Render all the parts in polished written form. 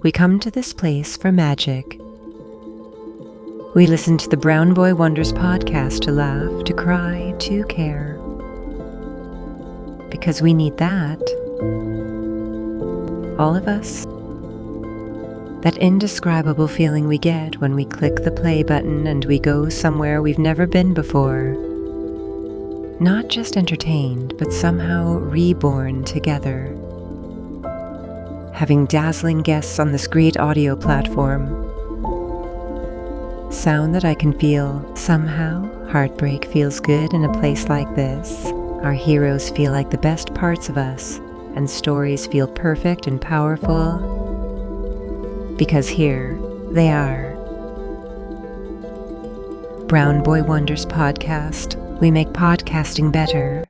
We come to this place for magic. We listen to the Brown Boy Wonders podcast to laugh, to cry, to care. Because we need that. All of us. That indescribable feeling we get when we click the play button and we go somewhere we've never been before. Not just entertained, but somehow reborn together. Having dazzling guests on this great audio platform. Sound that I can feel. Somehow, heartbreak feels good in a place like this. Our heroes feel like the best parts of us, and stories feel perfect and powerful. Because here they are. Brown Boy Wonders podcast. We make podcasting better.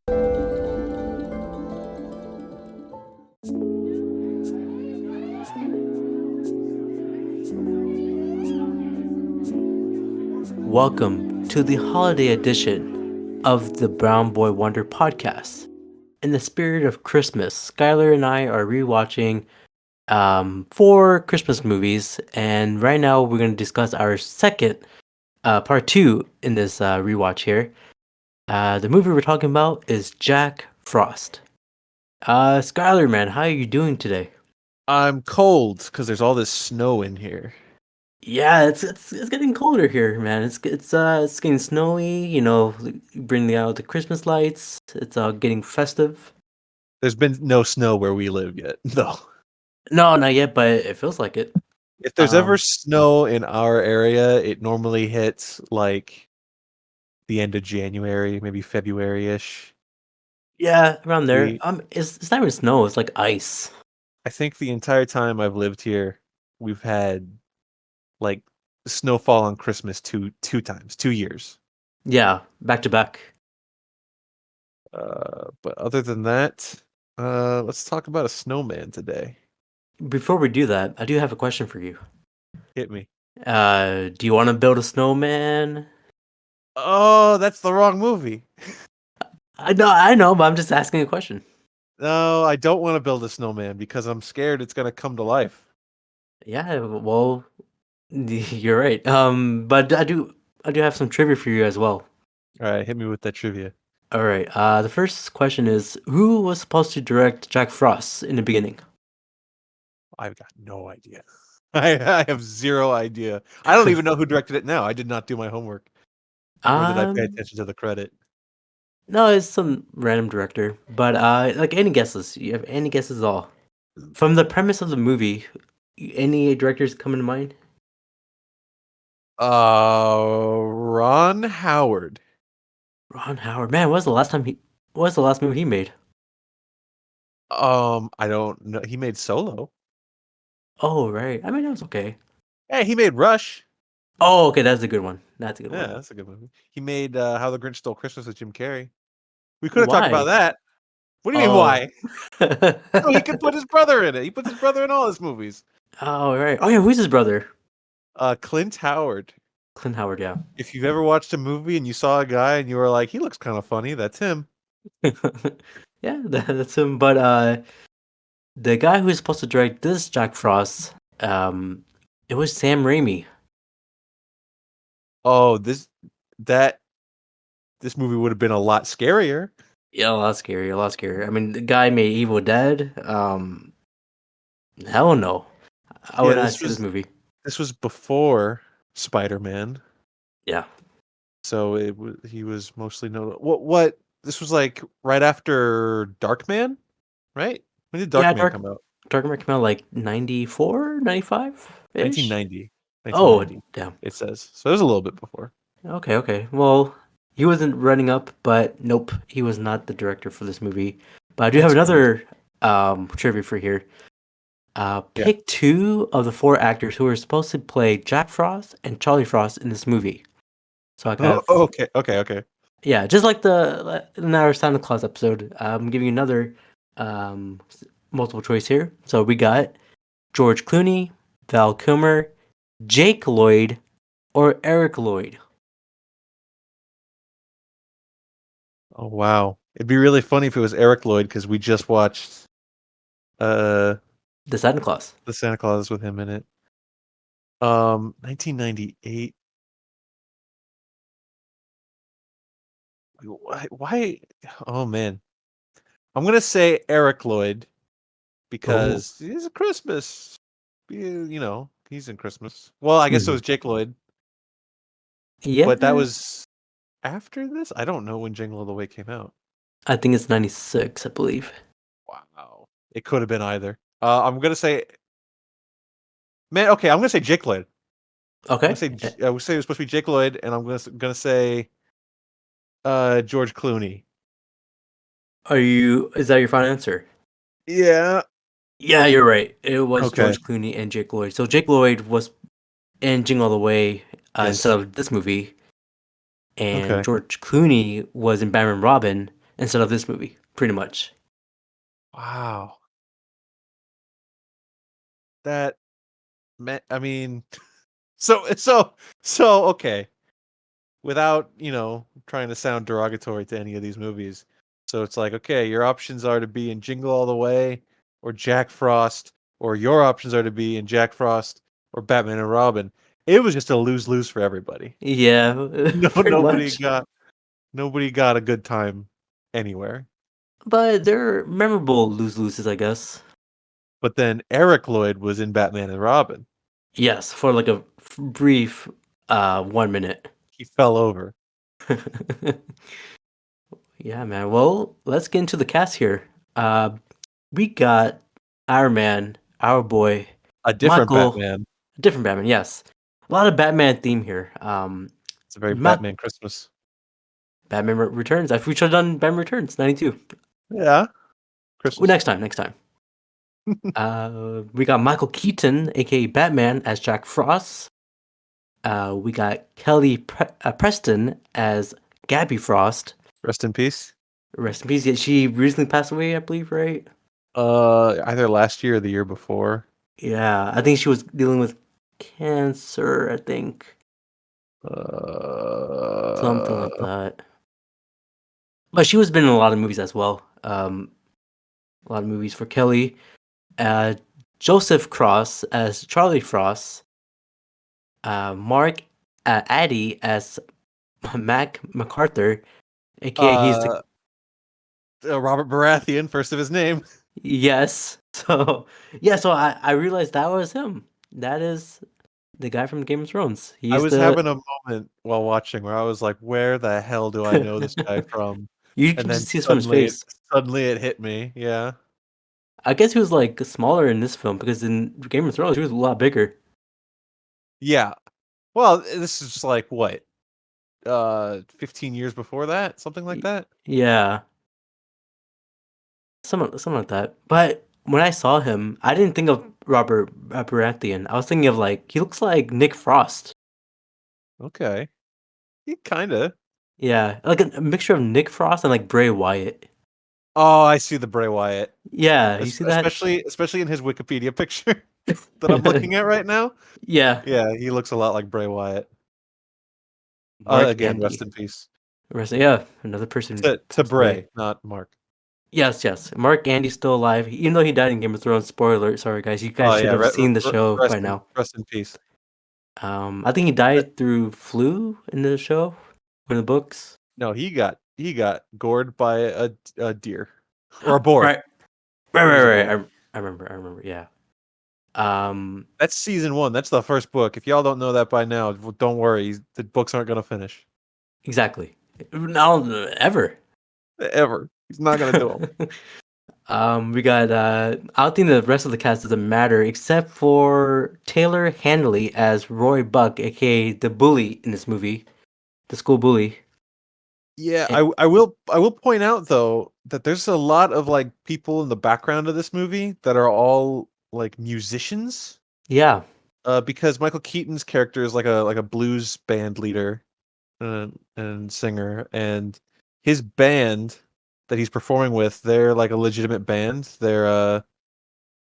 Welcome to the holiday edition of the Brown Boy Wonder podcast. In the spirit of Christmas, Skyler and I are rewatching 4 Christmas movies, and right now we're going to discuss our second part 2 in this rewatch here. The movie we're talking about is Jack Frost. Skyler, man, how are you doing today? I'm cold because there's all this snow in here. Yeah, it's getting colder here, man. It's getting snowy. You know, bringing out the Christmas lights. It's getting festive. There's been no snow where we live yet, though. No, not yet, but it feels like it. If there's ever snow in our area, it normally hits like the end of January, maybe February-ish. Yeah, around there. We, It's not even snow. It's like ice. I think the entire time I've lived here, we've had like snowfall on Christmas two times, 2 years. Yeah, back to back. But other than that, let's talk about a snowman today. Before we do that, I do have a question for you. Hit me. Do you want to build a snowman? Oh, that's the wrong movie. I know, but I'm just asking a question. No, I don't want to build a snowman because I'm scared it's gonna come to life. Yeah, well, you're right. But I do have some trivia for you as well. All right, hit me with that trivia. All right. The first question is, who was supposed to direct Jack Frost in the beginning? I've got no idea. I have zero idea. I don't even know who directed it now. I did not do my homework. Nor did I pay attention to the credit. No, it's some random director. But like any guesses? You have any guesses at all? From the premise of the movie, any directors come into mind? Ron Howard. Ron Howard. Man, what was the last movie he made? I don't know. He made Solo. Oh, right. I mean, that was okay. Hey, he made Rush. Oh, okay, that's a good one. That's a good Yeah, one. that's a good movie. He made How the Grinch Stole Christmas with Jim Carrey. We could have talked about Why? that. What do you mean, Oh. why? Oh, he could put his brother in it. He puts his brother in all his movies. Oh, right. Oh, yeah, who's his brother? Clint Howard. Clint Howard, yeah. If you've ever watched a movie and you saw a guy and you were like, he looks kind of funny, that's him. Yeah, that's him. But the guy who was supposed to direct this Jack Frost, it was Sam Raimi. Oh, this movie would have been a lot scarier. Yeah, a lot scary, a lot scarier. I mean, the guy made Evil Dead. Hell no. I would not see this movie. This was before Spider-Man. Yeah. So he was mostly known. What this was like right after Darkman, right? When did Darkman come out? Darkman came out like 94, 95-ish? 1990. Oh, damn. It says. So it was a little bit before. Okay. Well, he wasn't running up, but nope, he was not the director for this movie. But I do have another trivia for here. Pick 2 of the 4 actors who were supposed to play Jack Frost and Charlie Frost in this movie. So I kind of okay. Yeah, just like in our Santa Claus episode, I'm giving you another multiple choice here. So we got George Clooney, Val Kilmer, Jake Lloyd, or Eric Lloyd. Oh wow. It'd be really funny if it was Eric Lloyd because we just watched The Santa Claus. The Santa Claus with him in it. 1998. Why? Oh man, I'm gonna say Eric Lloyd Oh, because he's a Christmas. He's in Christmas. Well, I guess it mhm. was Jake Lloyd, Yeah, but that was after this. I don't know when Jingle All the Way came out. I think it's 96, I believe. Wow, it could have been either. I'm gonna say, man. Okay, I'm gonna say Jake Lloyd. I'm gonna Okay. say I would say it was supposed to be Jake Lloyd, and I'm gonna say George Clooney. Is that your final answer? Yeah. Yeah, you're right. It was Okay. George Clooney and Jake Lloyd. So Jake Lloyd was in Jingle All the Way instead Yes. of this movie, and Okay. George Clooney was in Batman and Robin instead of this movie, pretty much. Wow. That man. I mean, so okay. Without trying to sound derogatory to any of these movies, so it's like, okay, your options are to be in Jingle All the Way or Jack Frost, or your options are to be in Jack Frost or Batman and Robin. It was just a lose-lose for everybody. Yeah, No, pretty much. nobody got a good time anywhere. But they're memorable loses, I guess. But then Eric Lloyd was in Batman and Robin. Yes, for like a brief 1 minute. He fell over. Yeah, man. Well, let's get into the cast here. Uh, we got our man, our boy, A different Michael. Batman. Different Batman, yes. A lot of Batman theme here. It's a very Matt, Batman Christmas. Batman Returns. I we should have done Batman Returns '92. Yeah, Well, Christmas. next time, next time. We got Michael Keaton, aka Batman, as Jack Frost. We got Kelly Preston as Gabby Frost. Rest in peace. Rest in peace. Yeah, she recently passed away, I believe, right? Either last year or the year before. Yeah, I think she was dealing with cancer, I think. Something like Uh, that. But she was been in a lot of movies as well. A lot of movies for Kelly. Uh, Joseph Cross as Charlie Frost. Mark Addy as Mac MacArthur, aka he's the uh, Robert Baratheon, first of his name. yes. So yeah, so I realized that was him. That is the guy from Game of Thrones. I He's was the having a moment while watching where I was like, "Where the hell do I know this guy from?" you And can then just see this from his face. suddenly it hit me. Yeah, I guess he was like smaller in this film because in Game of Thrones he was a lot bigger. yeah. Well, this is like what, 15 years before that, something like Y- that. Yeah, something like that. But when I saw him, I didn't think of Robert Baratheon. I was thinking of like he looks like Nick Frost. Okay, he kind of. Yeah, like a mixture of Nick Frost and like Bray Wyatt. Oh, I see the Bray Wyatt, Yeah, you see that? especially in his Wikipedia picture that I'm looking at right now. Yeah, Yeah, he looks a lot like Bray Wyatt. Mark Again, rest Andy. in peace Yeah, another person to passed away. Bray, not Mark. Yes, yes. Mark Andy's still alive, even though he died in Game of Thrones. Spoiler, sorry guys. You guys Oh should yeah, have seen the show by rest in now. peace. I think he Uh, died through flu in the show, in the books. No, he got gored by a deer or a boar. Right, right, It was right, a right. boar. I remember. Yeah. Um, That's season 1. That's the first book. If y'all don't know that by now, don't worry. The books aren't gonna finish exactly. No, ever. ever. He's not gonna do them. We got I don't think the rest of the cast doesn't matter except for Taylor Handley as Roy Buck, aka the bully in this movie, the school bully. Yeah, Eh, I will point out though that there's a lot of like people in the background of this movie that are all like musicians. yeah, Because Michael Keaton's character is like a blues band leader and singer, and his band that he's performing with, they're like a legitimate band. They're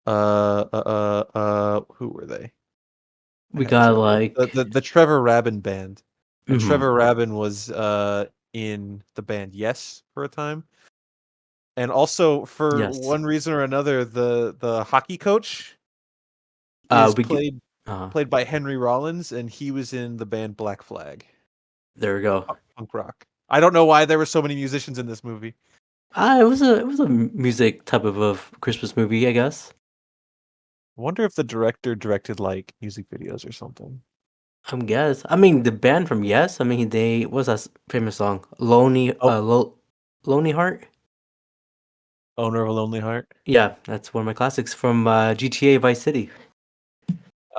who were they? we Is got it like the Trevor Rabin band? And mhm. Trevor Rabin was in the band Yes for a time. And also, for Yes. one reason or another, the hockey coach is We get, played by Henry Rollins, and he was in the band Black Flag, there we go. punk rock. I don't know why there were so many musicians in this movie. It was a music type of Christmas movie, I guess. I wonder if the director directed like music videos or something. I mean, the band from Yes. I mean, what's that famous song? Lonely, Oh, Lonely Heart. Owner of a Lonely Heart. Yeah, that's one of my classics from GTA Vice City.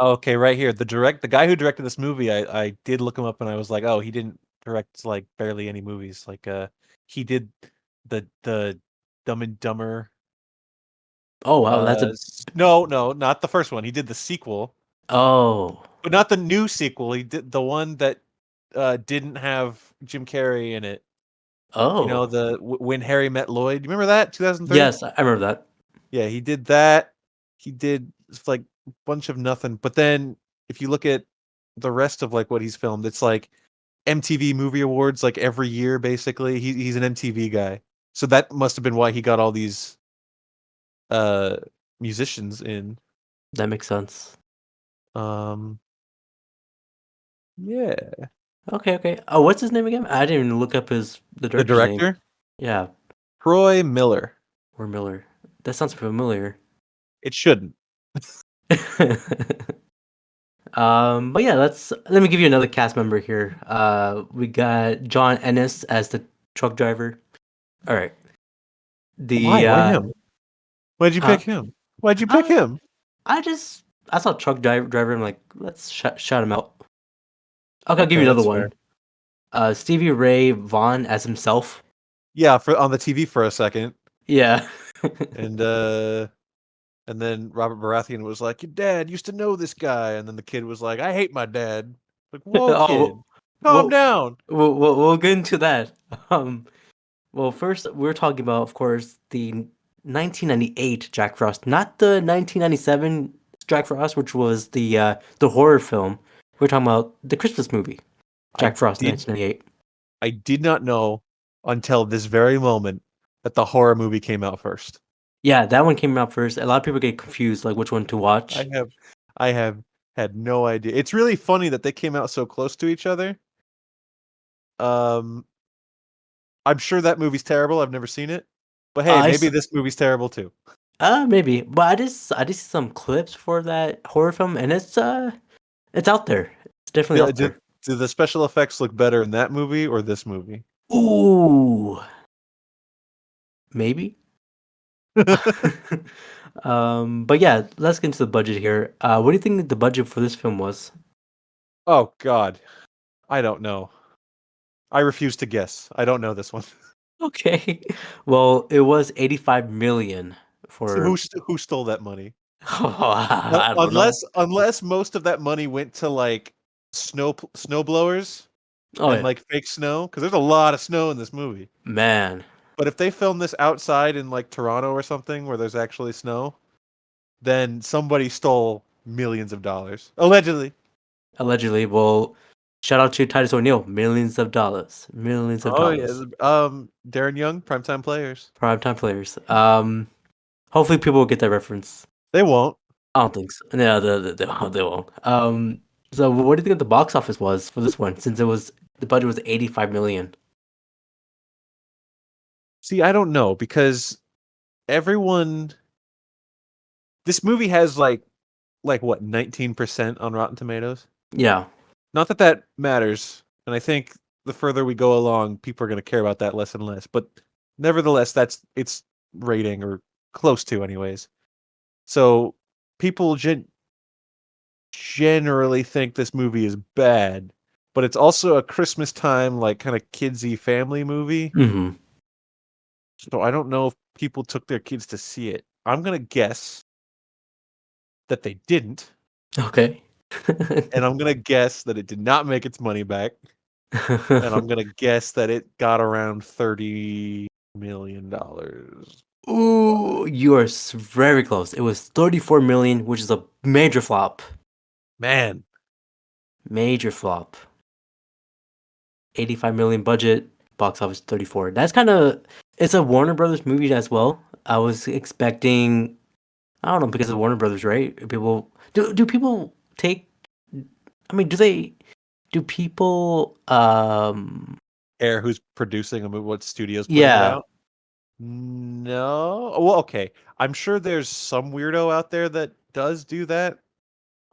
Okay, right here. The guy who directed this movie, I did look him up, and I was like, oh, he didn't direct like barely any movies. Like, he did the Dumb and Dumber. Oh wow, that's a No, not the first one. He did the sequel, oh but not the new sequel. He did the one that didn't have Jim Carrey in it. You know, oh the When Harry Met Lloyd. You remember that 2003? yes, I remember that. Yeah, he did that. He did like a bunch of nothing. But then if you look at the rest of like what he's filmed, it's like MTV Movie Awards like every year basically. He's an MTV guy. So that must have been why he got all these uh musicians in. That makes sense. Um yeah. Okay. Oh, what's his name again? I didn't even look up the The director's name. director, Yeah, Troy Miller. or Miller. That sounds familiar. It shouldn't. But yeah, let me give you another cast member here. We got John Ennis as the truck driver. All right. Why? The Why him? Why'd you huh? pick him? Why'd you pick Uh, him? I saw truck driver. I'm like, let's shout him out. Okay, I'll give Okay, you another that's fair. one. Stevie Ray Vaughan as himself. Yeah, for on the TV for a second. Yeah. And then Robert Baratheon was like, "Your dad used to know this guy," and then the kid was like, "I hate my dad." Like, whoa, kid, Oh, calm well, down. we'll get into that. Um, well, first we're talking about, of course, the 1998 Jack Frost, not the 1997 Jack Frost, which was the horror film. We're talking about the Christmas movie, I Jack Frost, did 1998. I did not know until this very moment that the horror movie came out first. Yeah, that one came out first. A lot of people get confused, like which one to I watch. have I have had no idea. It's really funny that they came out so close to each other. Um, I'm sure that movie's terrible. I've never seen it. But hey, I maybe s- this movie's terrible too. maybe, but I just see some clips for that horror film, and it's out there. It's definitely Do, out do, there. do the special effects look better in that movie or this movie? Ooh, maybe. But yeah, let's get into the budget here. What do you think the budget for this film was? Oh God, I don't know. I refuse to guess. I don't know this one. Okay, well, it was 85 million So for. who stole that money? I don't know. Unless most of that money went to like snow blowers Oh and yeah, like fake snow, because there's a lot of snow in this movie. man. But if they filmed this outside in like Toronto or something where there's actually snow, then somebody stole millions of dollars. Allegedly. Allegedly, well, shout out to Titus O'Neil, millions of dollars, millions of Oh yeah. dollars. Darren Young, primetime players. Primetime players. Hopefully people will get that reference. They won't. I don't think so. No, they won't. So what do you think the box office was for this one? Since the budget was 85 million. See, I don't know because everyone this movie has like what, 19% on Rotten Tomatoes? Yeah. Not that that matters, and I think the further we go along, people are going to care about that less and less. But nevertheless, that's its rating, or close to, anyways. So people generally think this movie is bad, but it's also a Christmas time, like kind of kidsy family movie. Mm-hmm. So I don't know if people took their kids to see it. I'm gonna guess that they didn't, Okay. and I'm gonna guess that it did not make its money back. And I'm gonna guess that it got around $30 million. Ooh, you are very close. It was 34 million, which is a major flop. Man, Major flop. 85 million budget. box office 34. That's kind of it's a Warner Brothers movie as well. I was expecting I don't know because of Warner Brothers, right? People do people take I mean, do people Air who's producing a movie, what studio's putting it yeah. out? No. Well, okay. I'm sure there's some weirdo out there that does do that.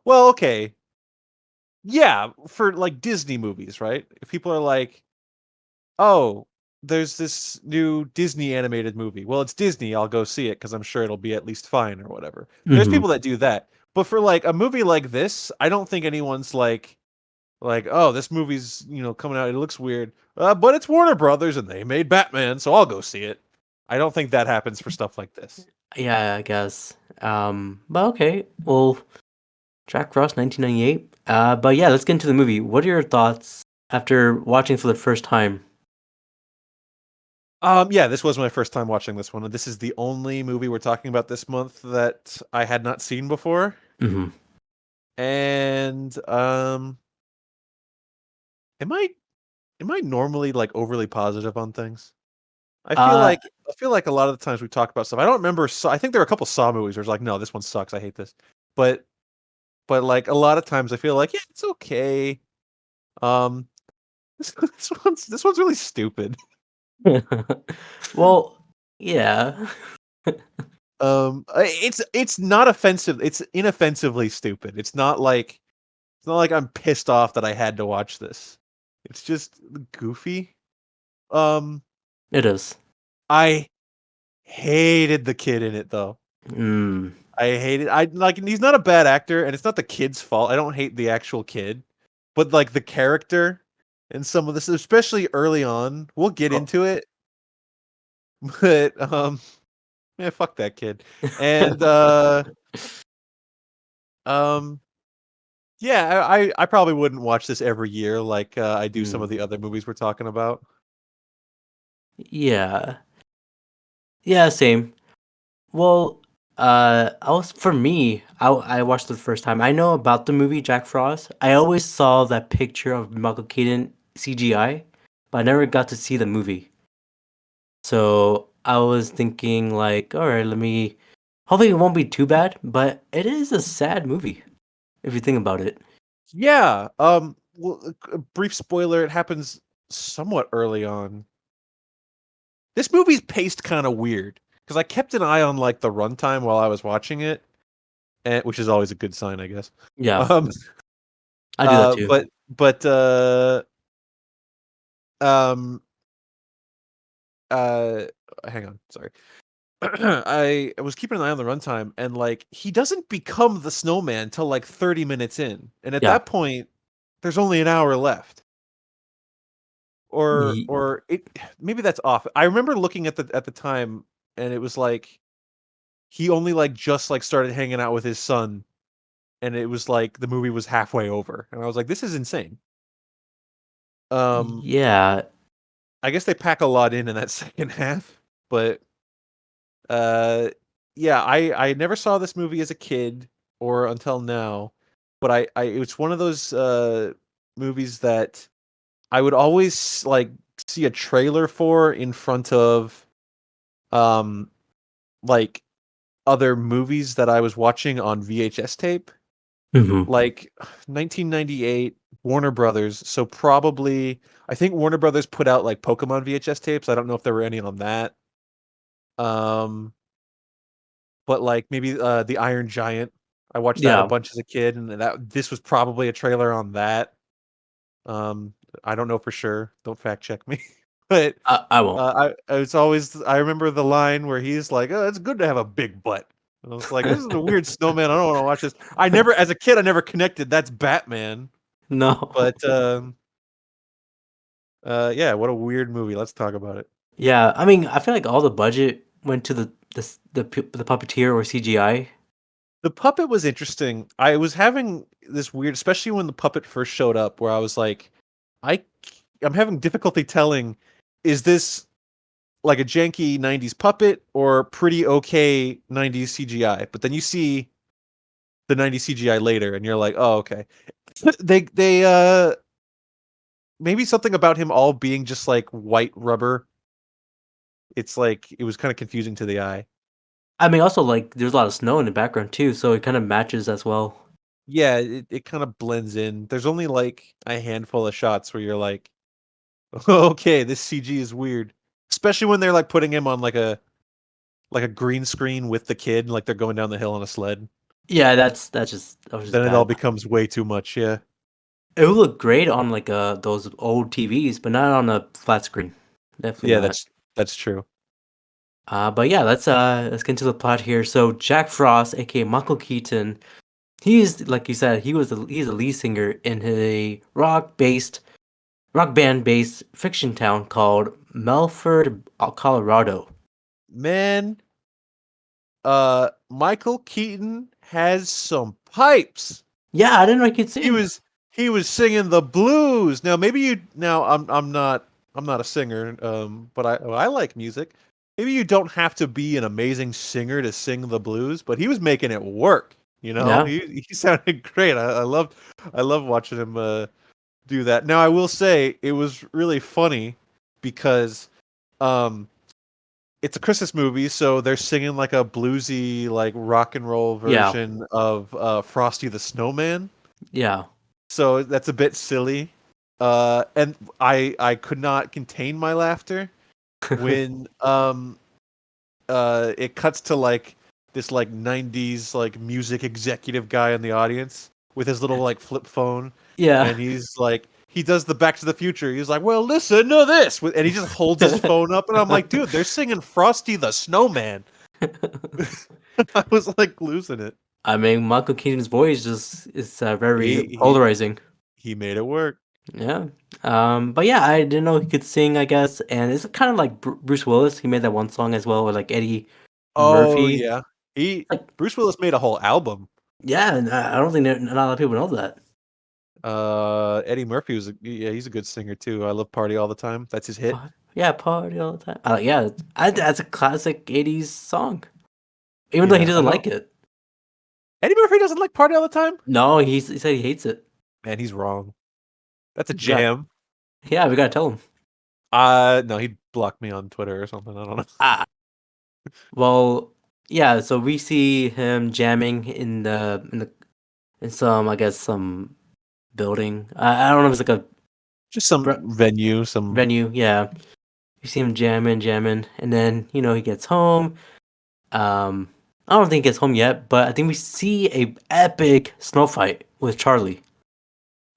Well, okay. Yeah, for like Disney movies, right? If people are like, "Oh, there's this new Disney animated movie." Well, it's Disney, I'll go see it because I'm sure it'll be at least fine or whatever. There's Mhm. people that do that. But for like a movie like this, I don't think anyone's like, "Oh, this movie's, coming out. It looks weird." But it's Warner Brothers and they made Batman, so I'll go see it. I don't think that happens for stuff like this. Yeah, I guess. But okay. Well, Jack Frost 1998. But yeah, let's get into the movie. What are your thoughts after watching for the first time? Yeah, this was my first time watching this one. This is the only movie we're talking about this month that I had not seen before. Mhm. And am I am I normally like overly positive on things? I feel Uh like I feel like a lot of the times we talk about stuff. I don't remember I think there were a couple Saw movies where it's like, no, this one sucks. I hate this. But like a lot of times I feel like, yeah, it's okay. Um this one's really stupid. well, yeah. It's not offensive. It's inoffensively stupid. It's not like I'm pissed off that I had to watch this. It's just goofy. Um, It is. I hated the kid in it though. Mm. I like he's not a bad actor and it's not the kid's fault. I don't hate the actual kid, but like the character and some of this, especially early on, we'll get Oh. into it. But yeah, fuck that kid. And um yeah, I probably wouldn't watch this every year like I do some of Mm. the other movies we're talking about. Yeah. Yeah, same. Well, I was for me, I watched it the first time. I know about the movie Jack Frost. I always saw that picture of Michael Keaton CGI, but I never got to see the movie. So I was thinking like, all right, let me. Hopefully, it won't be too bad, but it is a sad movie if you think about it. Yeah, well, a brief spoiler, it happens somewhat early on. This movie's paced kinda weird because I kept an eye on, like, the runtime while I was watching it, and which is always a good sign, I guess. Yeah, Um, I do that too. but, um, uh, hang on, sorry. I was keeping an eye on the runtime, and, like, he doesn't become the snowman till, like, 30 minutes in, and at Yeah. that point, there's only an hour left. Ye- Or it maybe that's off. I remember looking at the time, and it was like, he only, like, just, like, started hanging out with his son, and it was like the movie was halfway over, and I was like, "This is insane." Um, Yeah. I guess they pack a lot in that second half, but, uh, yeah, I never saw this movie as a kid or until now, but it's one of those, movies that I would always, like, see a trailer for in front of, um, like, other movies that I was watching on VHS tape. Hmm. Like 1998, Warner Brothers. So probably, I think Warner Brothers put out like Pokemon VHS tapes. I don't know if there were any on that. Um, but like maybe the Iron Giant. I watched that a Yeah. bunch as a kid, and this was probably a trailer on that. Um, I don't know for sure. Don't fact check me. But I won't. I remember the line where he's like, "Oh, it's good to have a big butt." And I was like, "This is a weird snowman. I don't want to watch this." As a kid, I never connected. That's Batman. No. But yeah, what a weird movie. Let's talk about it. Yeah, I mean, I feel like all the budget went to the puppeteer or CGI. The puppet was interesting. I was having this weird, especially when the puppet first showed up, where I was like, I, I'm having difficulty telling, is this like a janky '90s puppet or pretty okay '90s CGI? But then you see the '90s CGI later, and you're like, oh, okay. They maybe something about him all being just like white rubber. It's like it was kind of confusing to the eye. I mean, also like there's a lot of snow in the background too, so it kind of matches as well. Yeah, it kind of blends in. There's only like a handful of shots where you're like, okay, this CG is weird. Especially when they're like putting him on like a green screen with the kid, like they're going down the hill on a sled. Yeah, that was just Then it all bad. becomes way too much. Yeah, It would look great on like those old TVs, but not on a flat screen. Definitely yeah, not. that's true. But yeah, let's get into the plot here. So Jack Frost, aka Michael Keaton, he's like you said, he's a lead singer in a rock band based fiction town called Melford, Colorado. Man, Michael Keaton has some pipes. Yeah, I didn't know he could He sing. was he was singing the blues. Now maybe you now I'm not a singer, but I like music. Maybe you don't have to be an amazing singer to sing the blues, but he was making it work. You know, Yeah, he sounded great. I love watching him do that. Now I will say it was really funny because um it's a Christmas movie, so they're singing like a bluesy, like rock and roll yeah, version of Frosty the Snowman. yeah. So that's a bit silly. And I could not contain my laughter when it cuts to like this like 90s like music executive guy in the audience with his little like flip phone, Yeah. and he's like he does the Back to the Future. He's like, "Well, listen to this," and he just holds his phone up, and I'm like, "Dude, they're singing Frosty the Snowman." I was like losing it. I mean, Michael Keaton's voice just is very He he polarizing. he made it work. Yeah. But yeah, I didn't know he could sing, I guess. And it's kind of like Bruce Willis. He made that one song as well with like Eddie Oh Murphy. yeah, he Like, Bruce Willis made a whole album. yeah, and I don't think not a lot of people know that. Eddie Murphy was yeah, he's a good singer too. I love Party All the Time. That's his hit. Yeah, party all the time. Yeah, that's a classic 80s song. Even though he Yeah, I doesn't don't. like it. Eddie Murphy doesn't like Party All the Time. No, he said he hates it. Man, he's wrong. That's a We got, jam. yeah, we gotta tell him. No, he'd block me on Twitter or something. I don't know. Ah, well, yeah. So we see him jamming in some, I guess, some building. I don't know if it's like a Just some bre- venue, some. venue. Yeah, you see him jamming, and then he gets home. I don't think he gets home yet, but I think we see a epic snow fight with Charlie.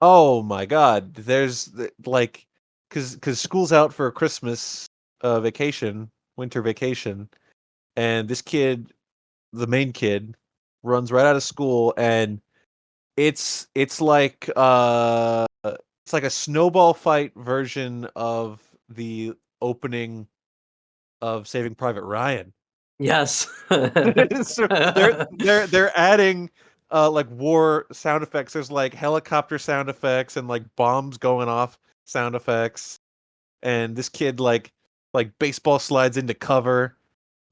Oh my God! Like, cause school's out for Christmas vacation, winter vacation, and this kid, the main kid, runs right out of school, and it's like a snowball fight version of the opening of Saving Private Ryan. Yes. So they're adding like war sound effects. There's like helicopter sound effects and like bombs going off sound effects. And this kid like baseball slides into cover,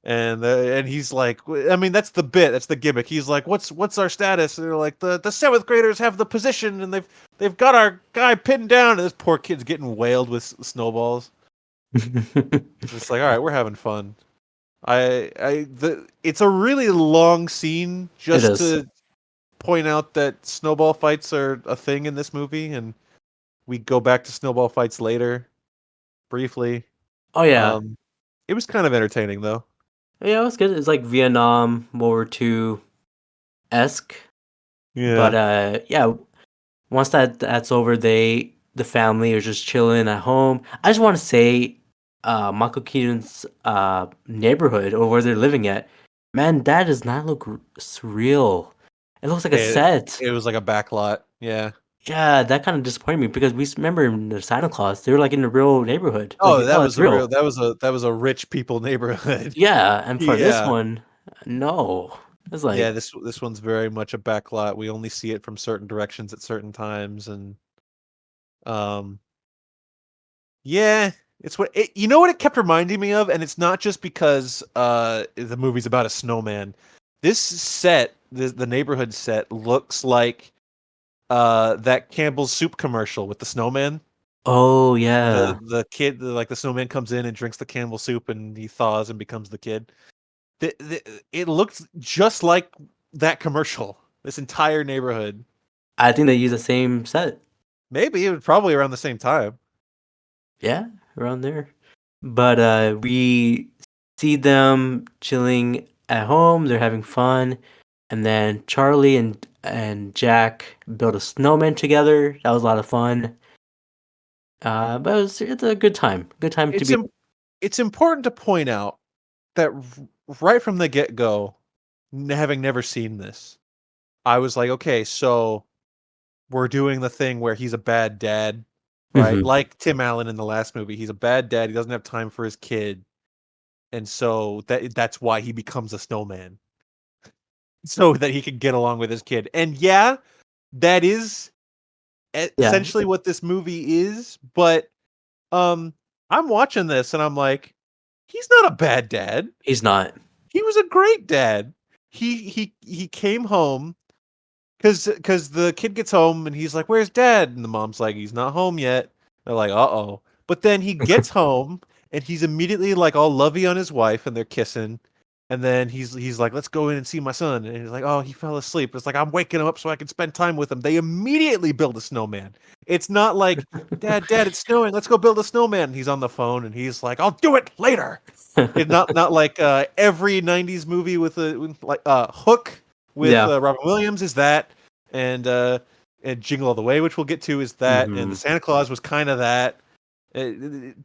and he's like, I mean, that's the bit, that's the gimmick. He's like, what's our status? And they're like, the seventh graders have the position, and they've got our guy pinned down. And this poor kid's getting wailed with snowballs. It's like, all right, we're having fun. It's a really long scene It just is. to point out that snowball fights are a thing in this movie, and we go back to snowball fights later briefly. Oh yeah. Um, it was kind of entertaining though. Yeah, it was good. It's like Vietnam World War II esque. But Yeah. yeah, once that's over, the family are just chilling at home. I just want to say, Michael Keaton's neighborhood or where they're living at, man, that does not look surreal. It looks like a It set. it was like a backlot. Yeah. Yeah, that kind of disappointed me because remember in the Santa Claus, they were like in the real neighborhood. Like, Oh, oh, that's real. that was a rich people neighborhood. Yeah, and for this Yeah. one, no. It's Yeah, like, this one's very much a backlot. We only see it from certain directions at certain times, and um yeah, it's what it, you know what it kept reminding me of, and it's not just because the movie's about a snowman. This set, the neighborhood set looks like that Campbell's soup commercial with the snowman. Oh yeah, The kid, like the snowman comes in and drinks the Campbell soup, and he thaws and becomes the kid. It looks just like that commercial. This entire neighborhood. I think they use the same set. Maybe it was probably around the same time. Yeah, around there. But we see them chilling at home. They're having fun, and then Charlie and Jack build a snowman together. That was a lot of fun. But it's a good time. Good time to It's be. im- it's important to point out that right from the get go, having never seen this, I was like, okay, so we're doing the thing where he's a bad dad, right? Mhm. Like Tim Allen in the last movie, he's a bad dad. He doesn't have time for his kid, and so that's why he becomes a snowman, so that he can get along with his kid. And yeah, that is Yeah, essentially what this movie is. But um, I'm watching this and I'm like, he's not a bad dad. he's not. He was a great dad. He came home because the kid gets home and he's like, "Where's dad?" And the mom's like, "He's not home yet." They're like, "Uh-oh." But then he gets home and he's immediately like all lovey on his wife and they're kissing. And then he's like, "Let's go in and see my son." And he's like, "Oh, he fell asleep." It's like, "I'm waking him up so I can spend time with him." They immediately build a snowman. It's not like, "Dad, it's snowing. Let's go build a snowman." He's on the phone and he's like, "I'll do it later." It's not like every '90s movie with like Hook with Yeah. Robin Williams is that, and Jingle All the Way, which we'll get to, is that, and the Mhm. Santa Claus was kind of that.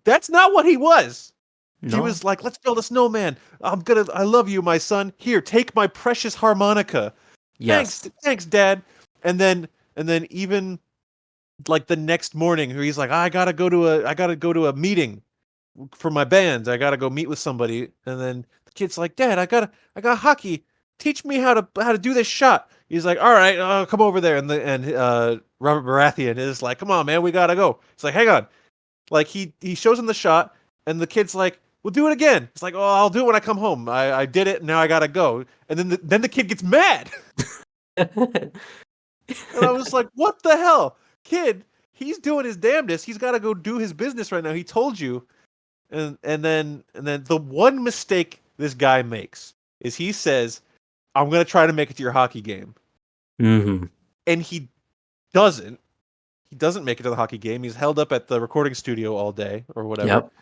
That's not what he was. He No. was like, "Let's build a snowman. I love you, my son. Here, take my precious harmonica. Yes. Thanks, Dad." And then even like the next morning, he's like, I gotta go to a meeting for my band. I gotta go meet with somebody. And then the kid's like, "Dad, I got hockey. Teach me how to do this shot." He's like, "All right, come over there." And Robert Baratheon is like, "Come on, man, we gotta go." It's like, "Hang on." Like he shows him the shot, and the kid's like, "We'll do it again." It's like, "Oh, I'll do it when I come home. I did it. Now I gotta go." And then the kid gets mad, and I was like, "What the hell, kid? He's doing his damnedest. He's got to go do his business right now. He told you." And then the one mistake this guy makes is he says, "I'm gonna try to make it to your hockey game," Mhm. and doesn't. He doesn't make it to the hockey game. He's held up at the recording studio all day or whatever. Yep.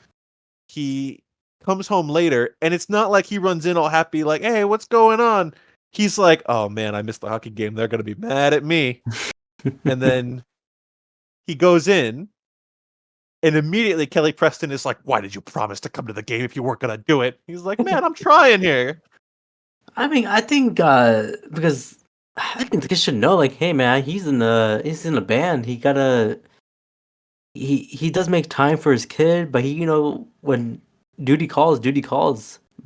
He comes home later, and it's not like he runs in all happy, like, "Hey, what's going on?" He's like, "Oh man, I missed the hockey game. They're gonna be mad at me." And then he goes in, and immediately Kelly Preston is like, "Why did you promise to come to the game if you weren't gonna do it?" He's like, "Man, I'm trying here." I mean, I think because I think the kid should know, like, hey man, he's in a band. He does make time for his kid, but when duty calls.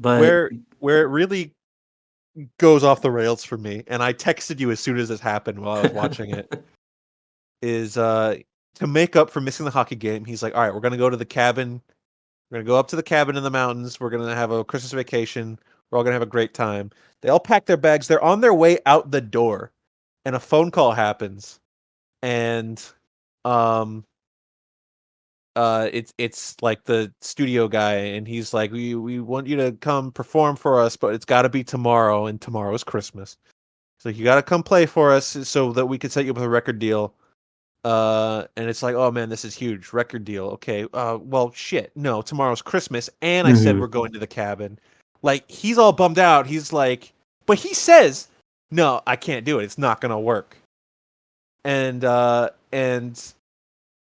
But Where it really goes off the rails for me, and I texted you as soon as this happened while I was watching it, is to make up for missing the hockey game. He's like, "All right, we're gonna go to the cabin. We're gonna go up to the cabin in the mountains. We're gonna have a Christmas vacation. We're all gonna have a great time." They all pack their bags. They're on their way out the door, and a phone call happens, and um it's like the studio guy, and he's like, we want you to come perform for us, but it's got to be tomorrow, and tomorrow is Christmas, so you got to come play for us so that we can set you up with a record deal. And it's like, "Oh man, this is huge, record deal. Okay, well shit, no, tomorrow's Christmas, and I said Mhm. we're going to the cabin." Like, he's all bummed out. He's like, but he says, "No, I can't do it. It's not gonna work." And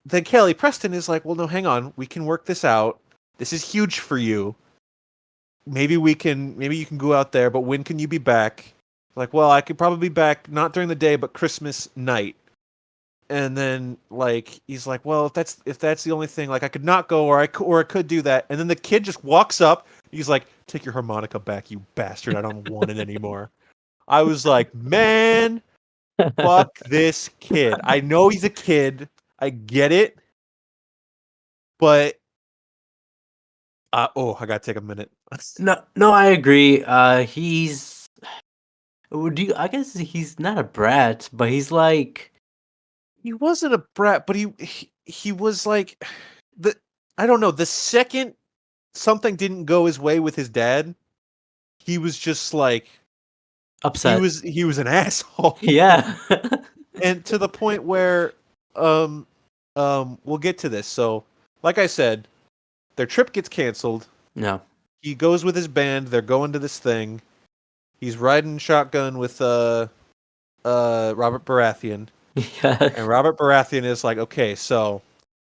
then Kelly Preston is like, "Well, no, hang on. We can work this out. This is huge for you. Maybe you can go out there, but when can you be back?" Like, "Well, I could probably be back not during the day, but Christmas night." And then like he's like, "Well, if that's the only thing, like I could not go, or I could do that." And then the kid just walks up. He's like, "Take your harmonica back, you bastard. I don't want it anymore." I was like, "Man, fuck this kid. I know he's a kid. I get it, but I gotta take a minute." No, I agree. I guess he's not a brat, but he's like he wasn't a brat, but he was like the I don't know, the second something didn't go his way with his dad, he was just like Upset. he was an asshole. Yeah. And to the point where um we'll get to this. So, like I said, their trip gets canceled. No. He goes with his band, they're going to this thing. He's riding shotgun with Robert Baratheon. Yeah. And Robert Baratheon is like, "Okay, so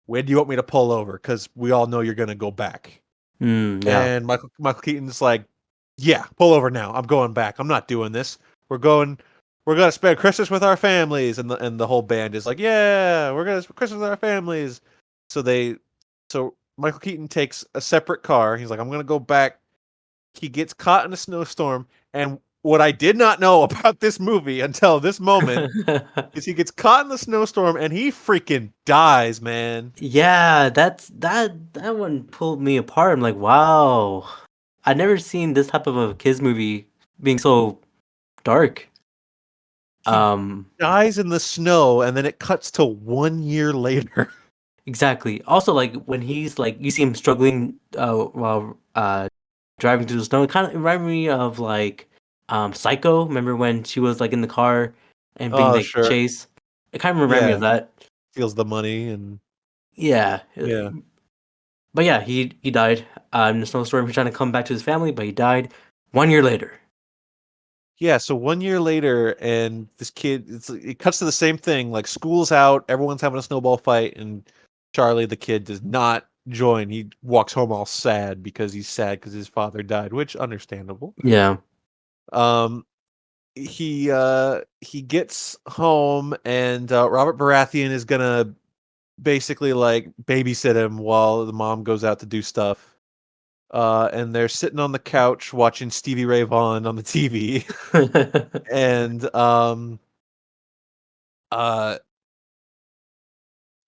when do you want me to pull over? Cuz we all know you're going to go back." Yeah. And Michael Keaton's like, "Yeah, pull over now. I'm going back. I'm not doing this. We're gonna spend Christmas with our families." And the whole band is like, "Yeah, we're gonna spend Christmas with our families." So so Michael Keaton takes a separate car. He's like, "I'm gonna go back." He gets caught in a snowstorm, and what I did not know about this movie until this moment is he gets caught in the snowstorm and he freaking dies, man. Yeah, that one pulled me apart. I'm like, wow. I've never seen this type of a kids movie being so dark. He Um, dies in the snow, and then it cuts to 1 year later. exactly. Also, like when he's like, you see him struggling while driving through the snow. It kind of reminded me of like Psycho. Remember when she was like in the car and being Oh, like sure. chased? It kind of reminded me Yeah, of that. steals the money and Yeah. yeah. But yeah, he died in the snowstorm. He's trying to come back to his family, but he died 1 year later. Yeah, so 1 year later, and this kid, it cuts to the same thing. Like, school's out, everyone's having a snowball fight, and Charlie, the kid, does not join. He walks home all sad because he's sad because his father died, which understandable. Yeah. Um, he gets home, and Robert Baratheon is gonna basically like babysit him while the mom goes out to do stuff. And they're sitting on the couch watching Stevie Ray Vaughan on the TV. And uh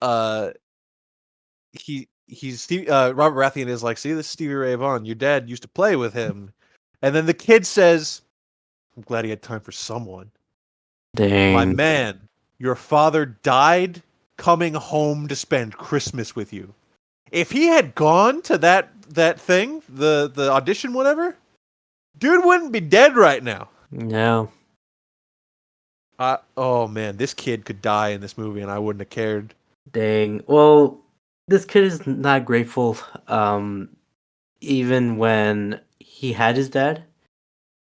uh Robert Baratheon is like, "See, this is Stevie Ray Vaughan. Your dad used to play with him." And then the kid says, "I'm glad he had time for someone. My Dang. man, your father died coming home to spend Christmas with you. If he had gone to that thing, the audition, whatever, dude wouldn't be dead right now." Yeah. Oh man, this kid could die in this movie, and I wouldn't have cared. Dang. Well, this kid is not grateful, even when he had his dad.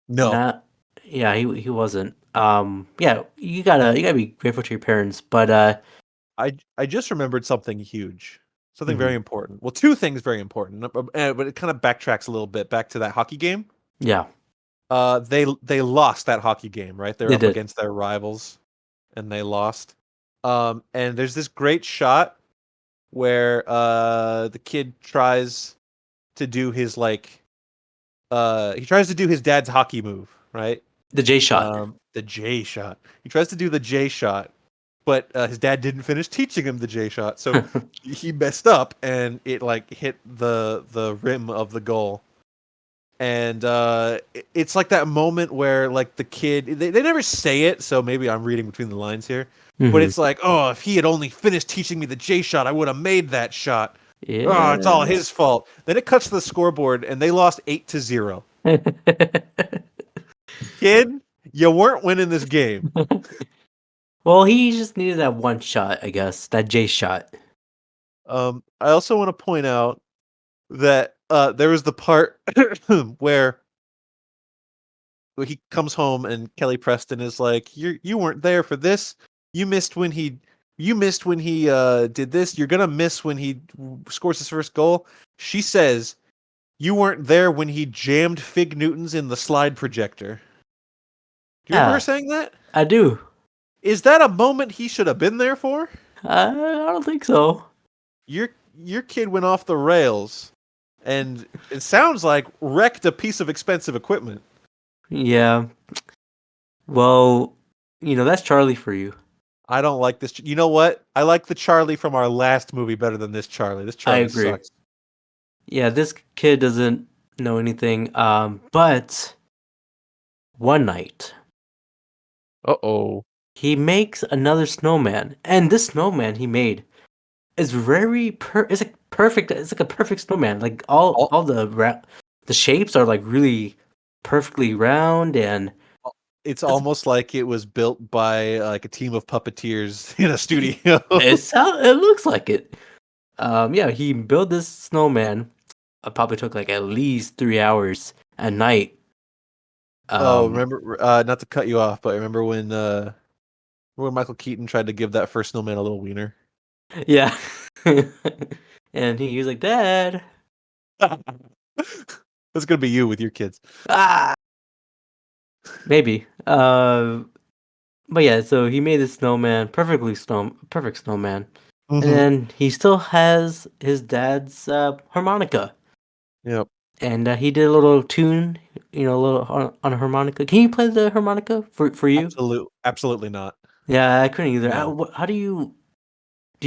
No, Not, yeah, he wasn't. Yeah, you gotta be grateful to your parents, but I just remembered something huge, something mhm, very important. Well, two things very important, but it kind of backtracks a little bit back to that hockey game. yeah, They lost that hockey game, right? They're they up did. against their rivals, and they lost. And there's this great shot where the kid tries to do his he tries to do his dad's hockey move, right? The J shot. The J shot. He tries to do the J shot, but his dad didn't finish teaching him the J shot, so he messed up and it like hit the rim of the goal. And it's like that moment where like the kid, they never say it, so maybe I'm reading between the lines here, but Mhm. it's like, "Oh, if he had only finished teaching me the J shot, I would have made that shot. Oh, it's all Yeah. his fault." Then it cuts to the scoreboard and they lost 8-0. Kid, you weren't winning this game. Well, he just needed that one shot, I guess. That J shot. I also want to point out that there was the part where he comes home and Kelly Preston is like, You weren't there for this. You missed when he did this. You're gonna miss when he scores his first goal." She says, "You weren't there when he jammed Fig Newtons in the slide projector." Do you remember her Yeah, saying that? I do. Is that a moment he should have been there for? I don't think so. Your kid went off the rails, and it sounds like wrecked a piece of expensive equipment. Yeah. Well, that's Charlie for you. I don't like this. You know what? I like the Charlie from our last movie better than this Charlie. This I Charlie agree. sucks. Yeah, this kid doesn't know anything. But one night, Uh-oh. he makes another snowman, and this snowman he made is it's like perfect. It's like a perfect snowman. Like All, all the shapes are like really perfectly round, and it's it's almost like it was built by like a team of puppeteers in a studio. it looks like it. Yeah, he built this snowman. It probably took like at least 3 hours at night. Oh, Um, remember? Not to cut you off, but remember when Michael Keaton tried to give that first snowman a little wiener? yeah, and he was like, "Dad, That's gonna be you with your kids. ah, maybe." But yeah, so he made this snowman, perfect snowman, and Mm-hmm. then he still has his dad's harmonica, Yep. and he did a little tune, a little on a harmonica. Can you play the harmonica for you? Absolutely not. Yeah, I couldn't either. No. How do you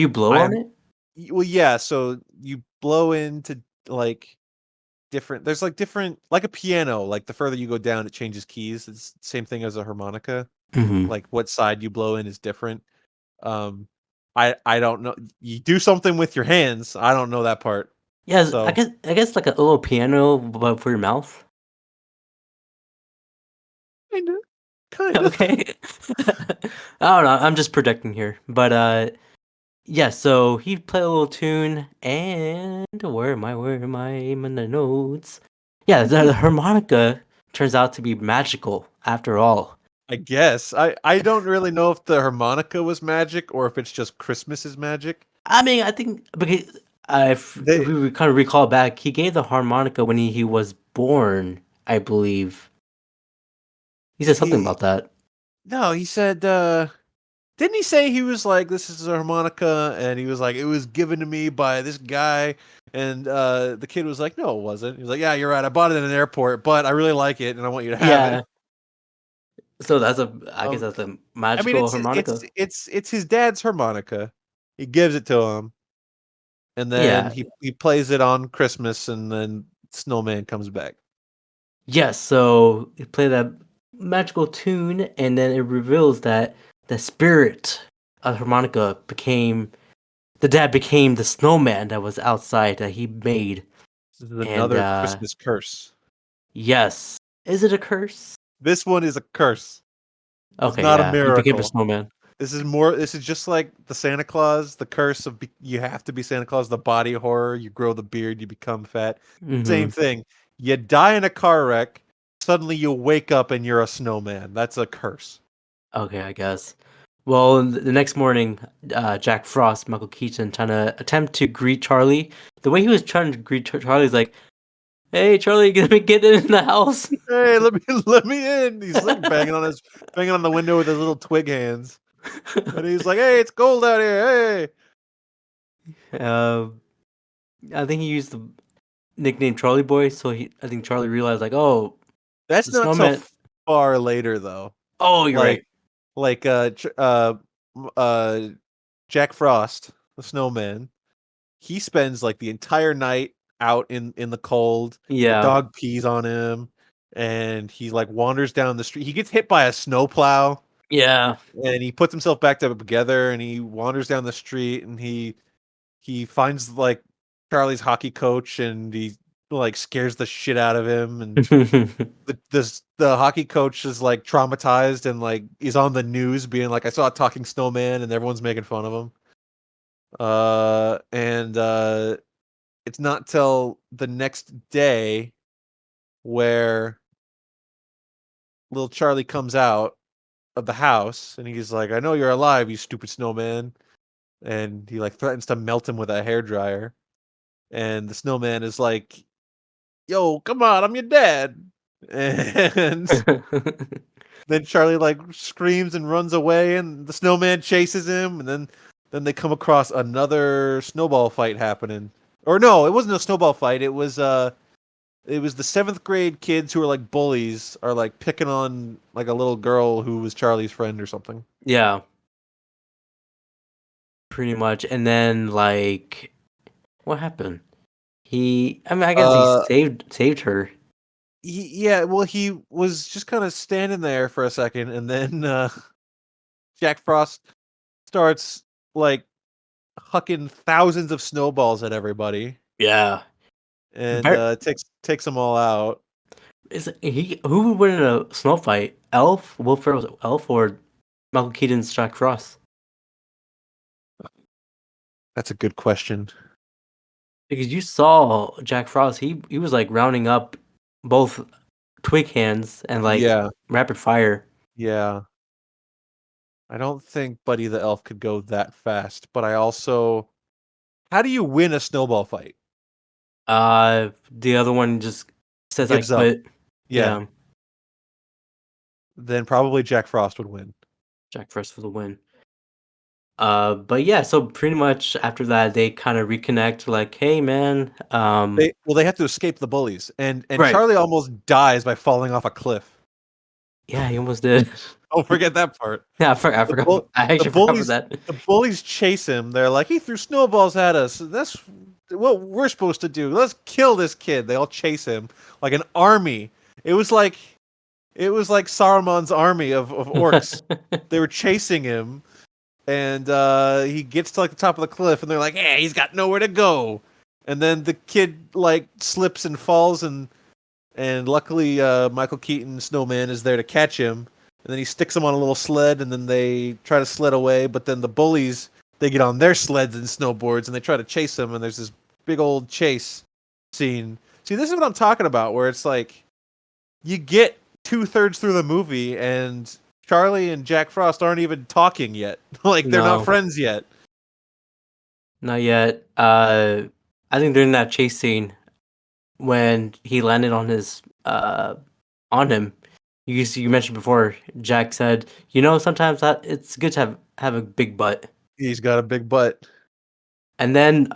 blow I on am. it? Well, yeah. So you blow into like different. There's like different, like a piano. Like the further you go down, it changes keys. It's the same thing as a harmonica. Hmm. Like what side you blow in is different. Um, I don't know. You do something with your hands. I don't know that part. Yeah, So I guess like a little piano, but for your mouth. kinda, kinda. Okay. I don't know. I'm just predicting here, but yeah. So he played a little tune, and where am I? In the notes. Yeah, the harmonica turns out to be magical after all. I guess I don't really know if the harmonica was magic or if it's just Christmas is magic. I mean, I think because if They we would kind of recall back, he gave the harmonica when he was born, I believe. He said something he about that. no, he said didn't he say he was like, this is a harmonica, and he was like, it was given to me by this guy, and the kid was like, no, it wasn't. He was like, yeah, you're right. I bought it in an airport, but I really like it, and I want you to have it. Yeah. So I guess Um, that's a I mean, magical harmonica. it's his dad's harmonica. He gives it to him, and then Yeah. he plays it on Christmas, and then Snowman comes back. Yes, so it played that magical tune, and then it reveals that the spirit of harmonica the dad became the snowman that was outside that he made. This is And another Christmas curse. yes, is it a curse? This one is a curse. It's Okay, not a yeah, he became a miracle. snowman. This is just like the Santa Claus, the curse of you have to be Santa Claus, the body horror, you grow the beard, you become fat. Hmm. Same thing. You die in a car wreck, suddenly you wake up and you're a snowman. That's a curse. Okay, I guess. Well, the next morning, Jack Frost, Michael Keaton, trying to attempt to greet Charlie. The way he was trying to greet Charlie's like, "Hey, Charlie, get in the house." Hey, let me let me in. He's like banging on the window with his little twig hands. And he's like, "Hey, it's cold out here. Hey." uh, I think he used the nickname Charlie Boy, so I think Charlie realized like, oh, That's the not so snowman. far later though. Oh, you're Like right. like uh Jack Frost, the snowman, he spends like the entire night out in the cold. The Yeah, dog pees on him, and he like wanders down the street. He gets hit by a snowplow, yeah. and he puts himself back together, and he wanders down the street, and he finds like Charlie's hockey coach, and he like scares the shit out of him, and the hockey coach is like traumatized and like he's on the news being like, I saw a talking snowman, and everyone's making fun of him. And it's not till the next day where little Charlie comes out of the house and he's like, I know you're alive, you stupid snowman. And he like threatens to melt him with a hairdryer. And the snowman is like, yo, come on, I'm your dad. And then Charlie like screams and runs away, and the snowman chases him, and then they come across another snowball fight happening. Or no, it wasn't a snowball fight. It was the seventh grade kids who were like bullies are like picking on like a little girl who was Charlie's friend or something. Yeah, pretty much. And then like, what happened? I mean, I guess he Uh, saved her. yeah, well, he was just kind of standing there for a second, and then Jack Frost starts like hucking thousands of snowballs at everybody, Yeah. and Ver- takes them all out. Is he who would win in a snow fight? Elf, Will Ferrell's Elf, or Michael Keaton's Jack Frost? That's a good question. Because you saw Jack Frost, he was like rounding up both twig hands and like Yeah, rapid fire. yeah. I don't think Buddy the Elf could go that fast, but I also, how do you win a snowball fight? The other one just says I Gives up. quit. Yeah, Yeah, then probably Jack Frost would win. Jack Frost for the win. But yeah, so pretty much after that they kind of reconnect. Like, hey man, They have to escape the bullies, and right? Charlie almost dies by falling off a cliff. Yeah, he almost did. Don't forget that part. Yeah, I forgot. I The forgot. bull, I the actually forgot about bullies, that. the bullies chase him. They're like, he threw snowballs at us. That's what we're supposed to do. Let's kill this kid. They all chase him like an army. It was like Saruman's army of orcs. They were chasing him, and he gets to like the top of the cliff, and they're like, "Hey, he's got nowhere to go." And then the kid like slips and falls, and luckily Michael Keaton Snowman is there to catch him. And then he sticks him on a little sled, and then they try to sled away. But then the bullies, they get on their sleds and snowboards, and they try to chase him. And there's this big old chase scene. See, this is what I'm talking about, where it's like you get 2/3 through the movie, and Charlie and Jack Frost aren't even talking yet. Like they're not No, friends yet. not yet. I think during that chase scene when he landed on his on him, you mentioned before. Jack said, "You know, sometimes that it's good to have a big butt." He's got a big butt. And then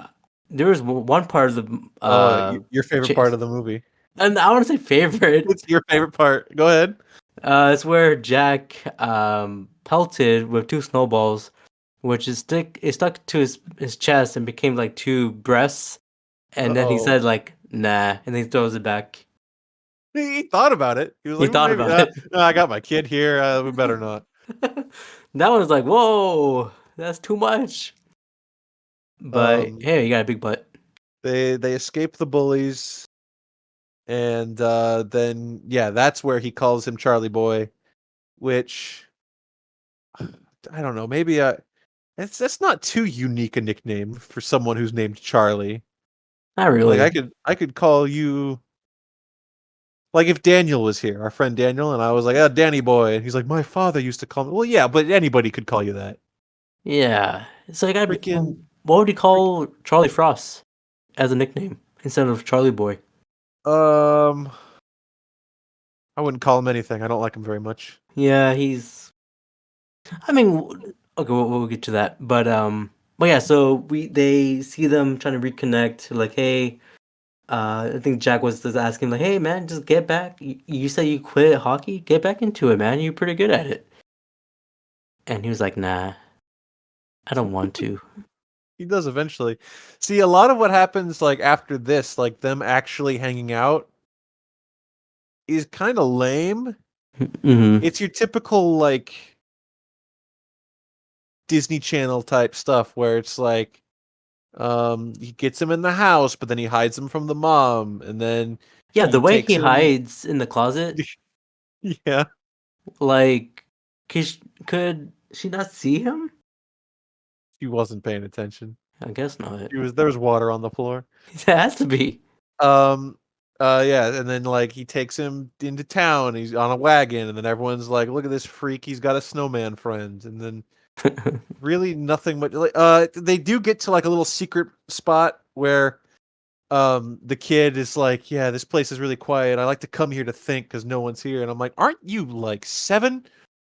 there was one part of the Your favorite part chase, of the movie. and I want to say favorite. What's your favorite part? Go ahead. It's where Jack pelted with two snowballs, which is stuck to his chest and became like two breasts. And then he Uh-oh. said like nah, and then he throws it back. He thought about it. He was He like, well, thought maybe about it. no, I got my kid here. We better not. That one was like, whoa, that's too much. But Um, hey, you got a big butt. they escape the bullies, and then yeah, that's where he calls him Charlie Boy, which I don't know. Maybe that's not too unique a nickname for someone who's named Charlie. Not Like really. I could call you, like if Daniel was here, our friend Daniel, and I was like, oh, Danny Boy, and he's like, my father used to call me. Well, yeah, but anybody could call you that. Yeah. So you gotta be. Freaking, What would you call Charlie Frost as a nickname instead of Charlie Boy? um, I wouldn't call him anything. I don't like him very much. Yeah, he's. I mean, okay, we'll get to that, but yeah. So they see them trying to reconnect. Like, hey, I think Jack was just asking, like, hey, man, just get back. You said you quit hockey. Get back into it, man. You're pretty good at it. And he was like, nah, I don't want to. He does eventually. See, a lot of what happens like after this, like them actually hanging out, is kind of lame. Mm-hmm. It's your typical like Disney Channel type stuff where it's like he gets him in the house, but then he hides him from the mom, and then Yeah, he the way takes he him. hides in the closet, Yeah, like, could she not see him? he wasn't paying attention. I guess not. There was water on the floor. It has to be. Um yeah, and then like he takes him into town, he's on a wagon, and then everyone's like, look at this freak, he's got a snowman friend. And then really nothing but like they do get to like a little secret spot where the kid is like, yeah, this place is really quiet, I like to come here to think because no one's here. And I'm like, aren't you like 7?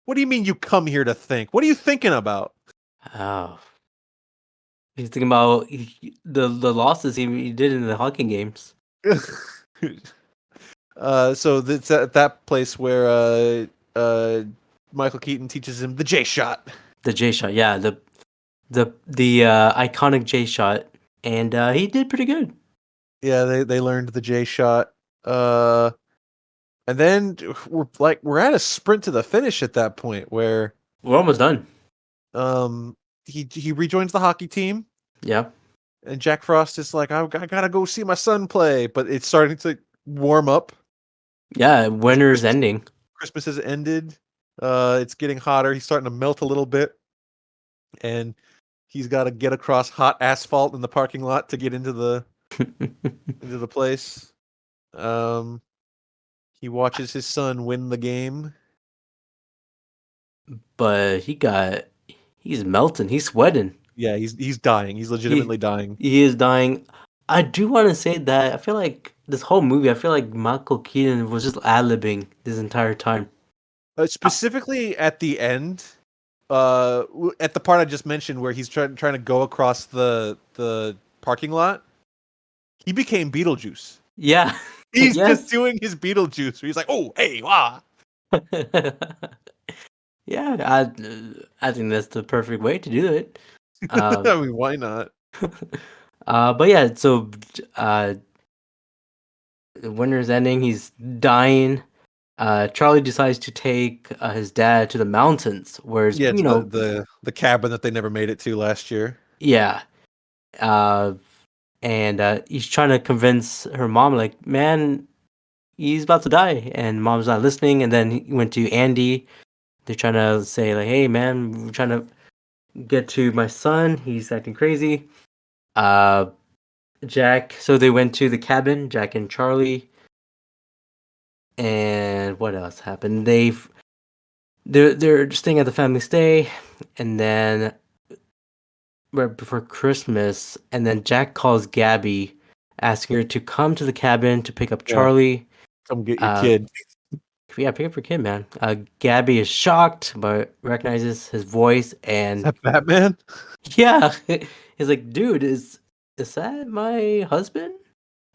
What do you mean you come here to think? What are you thinking about? Oh, he's thinking about the losses he did in the hockey games. So it's at that place where Michael Keaton teaches him the J shot. The J shot, yeah, the iconic J shot, and he did pretty good. Yeah, they learned the J shot. And then we're at a sprint to the finish at that point where We're almost done. He rejoins the hockey team, Yeah. and Jack Frost is like, I gotta go see my son play, but it's starting to warm up. Yeah, winter's Christmas, ending. Christmas has ended. It's getting hotter. He's starting to melt a little bit, and he's got to get across hot asphalt in the parking lot to get into the place. Um, he watches his son win the game. But he's melting, he's sweating. Yeah, he's dying. He's legitimately dying. He is dying. I do want to say that I feel like this whole movie, I feel like Michael Keaton was just ad-libbing this entire time. Specifically at the end, at the part I just mentioned where he's trying to go across the parking lot, he became Beetlejuice. Yeah. He's just Yes. doing his Beetlejuice. Where he's like, "Oh, hey, wah." Yeah, I think that's the perfect way to do it. I mean, why not? But yeah, so the winter's ending. He's dying. Charlie decides to take his dad to the mountains, where it's, Yeah, it's the cabin that they never made it to last year. yeah. And he's trying to convince her mom, like, man, he's about to die, and mom's not listening. And then he went to Andy. They're trying to say, like, hey, man, we're trying to get to my son. He's acting crazy. Jack. So they went to the cabin, Jack and Charlie. And what else happened? They're staying at the family stay, and then right before Christmas, and then Jack calls Gabby, asking her to come to the cabin to pick up Yeah. Charlie. Come get your kid. Yeah, pick up your kid, man. Gabby is shocked, but recognizes his voice, Is and that Batman? yeah, he's like, "Dude, is that my husband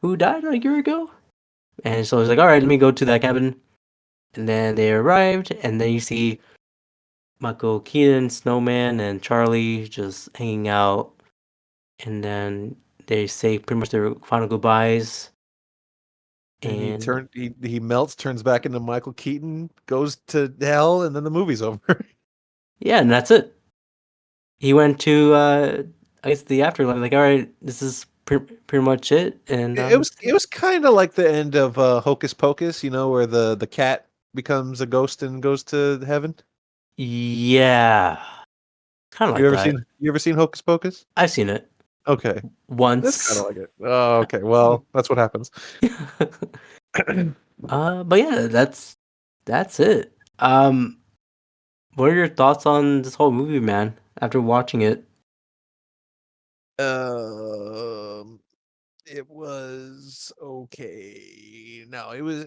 who died a year ago?" And so he's like, "All right, let me go to that cabin." And then they arrived, and then you see Michael Keaton, Snowman, and Charlie just hanging out, and then they say pretty much their final goodbyes. And And he melts, turns back into Michael Keaton, goes to hell, and then the movie's over. yeah, and that's it. He went to I guess the afterlife. Like, all right, this is pretty much it. And It was kind of like the end of Hocus Pocus, where the cat becomes a ghost and goes to heaven. yeah, kind of like that. You ever seen Hocus Pocus? I've seen it Okay, that's once. kind of like it. Oh, okay. Well, that's what happens. But yeah, that's it. What are your thoughts on this whole movie, man? After watching it, Um, it was okay. No, it was.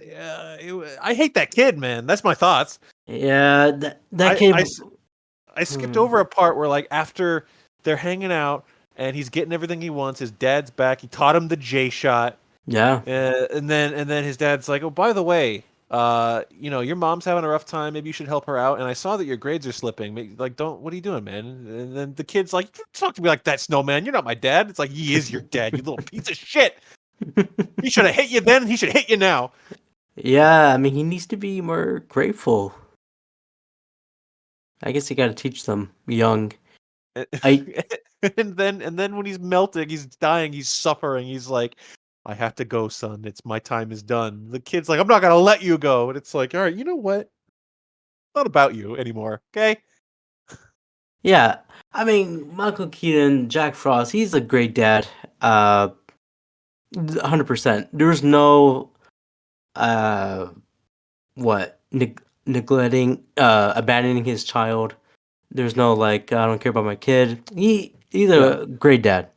I hate that kid, man. That's my thoughts. yeah, that I kid. I skipped over a part where, like, after they're hanging out and he's getting everything he wants, his dad's back. He taught him the J shot, Yeah, and then his dad's like, "Oh, by the way, your mom's having a rough time. Maybe you should help her out. And I saw that your grades are slipping. Like, don't. What are you doing, man?" And then the kid's like, "Don't talk to me like that, Snowman. You're not my dad." It's like, he is your dad, you little piece of shit. He should have hit you then. He should hit you now. yeah. I mean, he needs to be more grateful. I guess you got to teach them young. I And then when he's melting, he's dying, he's suffering. He's like, "I have to go, son. It's my time is done." The kid's like, "I'm not gonna let you go." And it's like, all right, you know what? It's not about you anymore. Okay. yeah. I mean, Michael Keaton, Jack Frost. He's a great dad. 100%. There's no uh what neglecting abandoning his child. There's no like I don't care about my kid. He's Yeah. a great dad.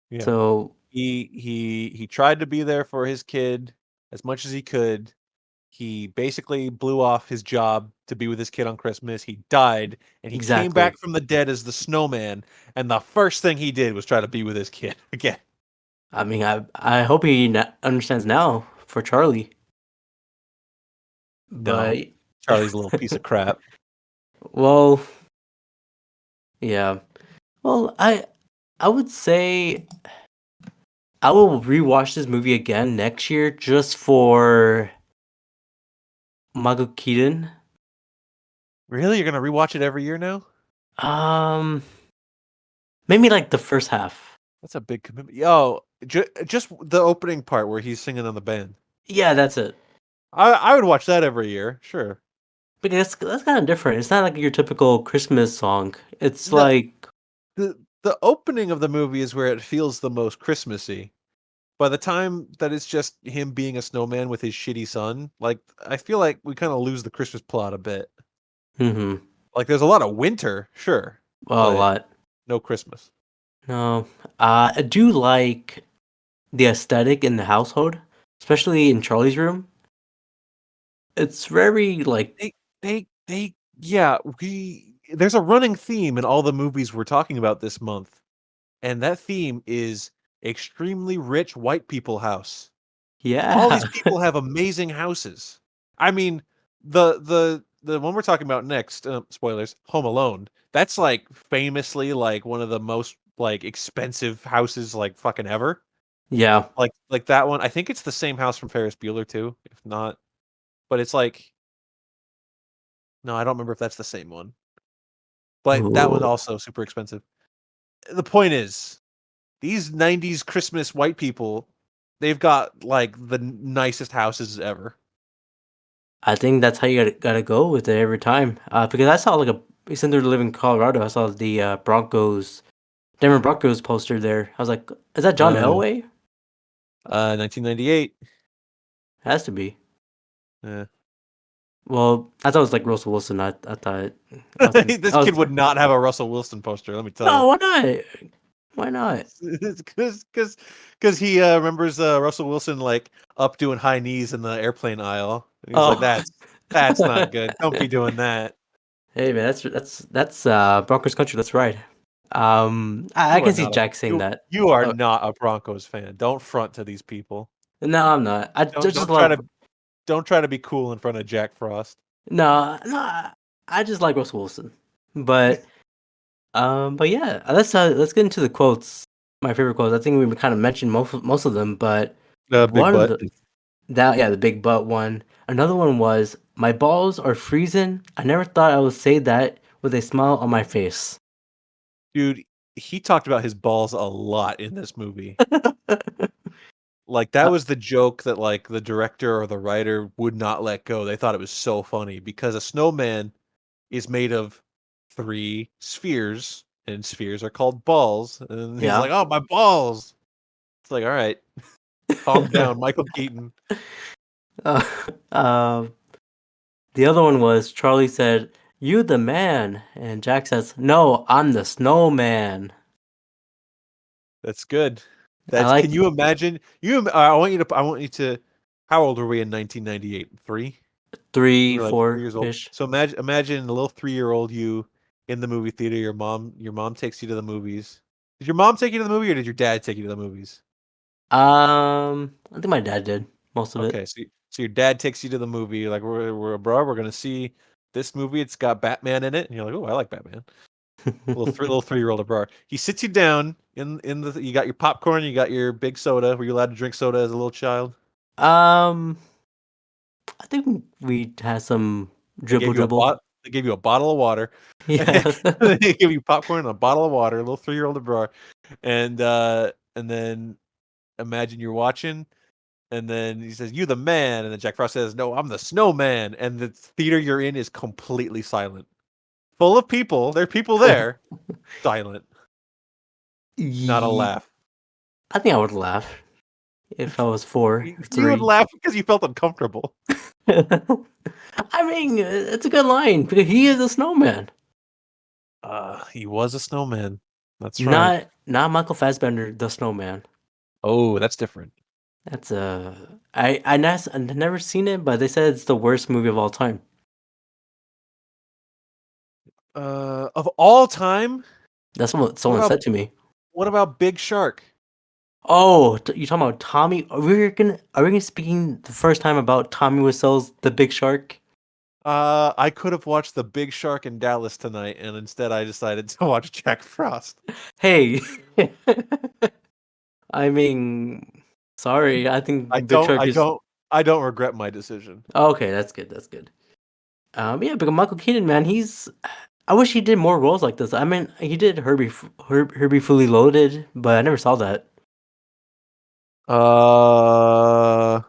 Yeah. So He tried to be there for his kid as much as he could. He basically blew off his job to be with his kid on Christmas. He died, and he came exactly. back from the dead as the snowman. And the first thing he did was try to be with his kid again. I mean, I hope he understands now for Charlie. No, But Charlie's a little piece of crap. well, yeah. Well, I would say I will rewatch this movie again next year just for Michael Keaton. Really? You're gonna rewatch it every year now? Um, maybe like the first half. That's a big commitment. Yo, just the opening part where he's singing on the band. Yeah, that's it. I would watch that every year. Sure. Because that's kind of different. It's not like your typical Christmas song. It's No, like, the opening of the movie is where it feels the most Christmassy. By the time that it's just him being a snowman with his shitty son, like I feel like we kind of lose the Christmas plot a bit. mm-hmm. Like there's a lot of winter, sure, Well, a but lot. no Christmas. No, I do like the aesthetic in the household, especially in Charlie's room. It's very like, Yeah, we there's a running theme in all the movies we're talking about this month, and that theme is extremely rich white people house. All these yeah, people have amazing houses. I mean, the one we're talking about next, spoilers, Home Alone. That's like famously like one of the most like expensive houses like fucking ever. yeah. Like that one. I think it's the same house from Ferris Bueller too, if not. But it's like no, I don't remember if that's the same one. But that one Ooh, also super expensive. The point is, these 90s Christmas white people, they've got like the nicest houses ever. I think that's how you gotta go with it every time. Because I saw like since they're living in Colorado, I saw the Denver Broncos poster there. I was like, is that John Uh, Elway? 1998. Has to be. Yeah. Well, I thought it was like Russell Wilson. I thought I was like, This kid would not have a Russell Wilson poster, let me tell you. no, why not? Why not? It's because he remembers Russell Wilson like up doing high knees in the airplane aisle. And he's like, Oh, that's not good. Don't be doing that. hey man, that's Broncos country. That's right. I You are can see not a Jack saying that. you are Uh, not a Broncos fan. Don't front to these people. no, I'm not. I Don't just don't try love. to don't try to be cool in front of Jack Frost. No, no. I just like Russell Wilson. But yeah, let's get into the quotes. My favorite quotes. I think we kind of mentioned most of them, but Big one of butt. the big butt one. Another one was my balls are freezing. I never thought I would say that with a smile on my face. Dude, he talked about his balls a lot in this movie. Like that Uh, was the joke that like the director or the writer would not let go. They thought it was so funny because a snowman is made of 3 spheres and spheres are called balls. And he's yeah. like, "Oh, my balls." It's like, "All right, calm down, Michael Keaton." Uh, uh, the other one was Charlie said, "You the man," and Jack says, "No, I'm the snowman." That's good. I That's can like you imagine? I want you to how old were we in 1998? 3? We three, were like 3 4 years old. ish. So imagine a little 3-year-old you in the movie theater. Your mom takes you to the movies. Did your mom take you to the movie or did your dad take you to the movies? I think my dad did most of it. Okay, so your dad takes you to the movie. Like we're abroad. We're gonna see this movie. It's got Batman in it, and you're like, oh, I like Batman. Little 3-year-old Abrar. He sits you down in the. You got your popcorn. You got your big soda. Were you allowed to drink soda as a little child? um, I think we had some They gave dribble you a dribble. bot. They gave you a bottle of water. Yeah. They give you popcorn and a bottle of water. A little 3-year-old Abrar, and then imagine you're watching. And then he says, "You the man," and then Jack Frost says, "No, I'm the snowman." And the theater you're in is completely silent, full of people. There are people there, silent, not a Ye- laugh. I think I would laugh if I was 4 or You would 3. laugh because you felt uncomfortable. I mean, it's a good line because he is a snowman. He was a snowman. That's right. Not Michael Fassbender, the snowman. Oh, that's different. That's I've never seen it, but they said it's the worst movie of all time. Of all time, That's what what someone about said to me. what about Big Shark? Oh, you talking about Tommy? Are we gonna speaking the first time about Tommy Wiseau's The Big Shark? I could have watched The Big Shark in Dallas tonight, and instead I decided to watch Jack Frost. Hey, I mean, sorry. I think I Big don't, Shark I is don't, I don't regret my decision. okay. That's good. That's good. Yeah, because Michael Keaton, man, I wish he did more roles like this. I mean, he did Herbie Fully Loaded, but I never saw that. All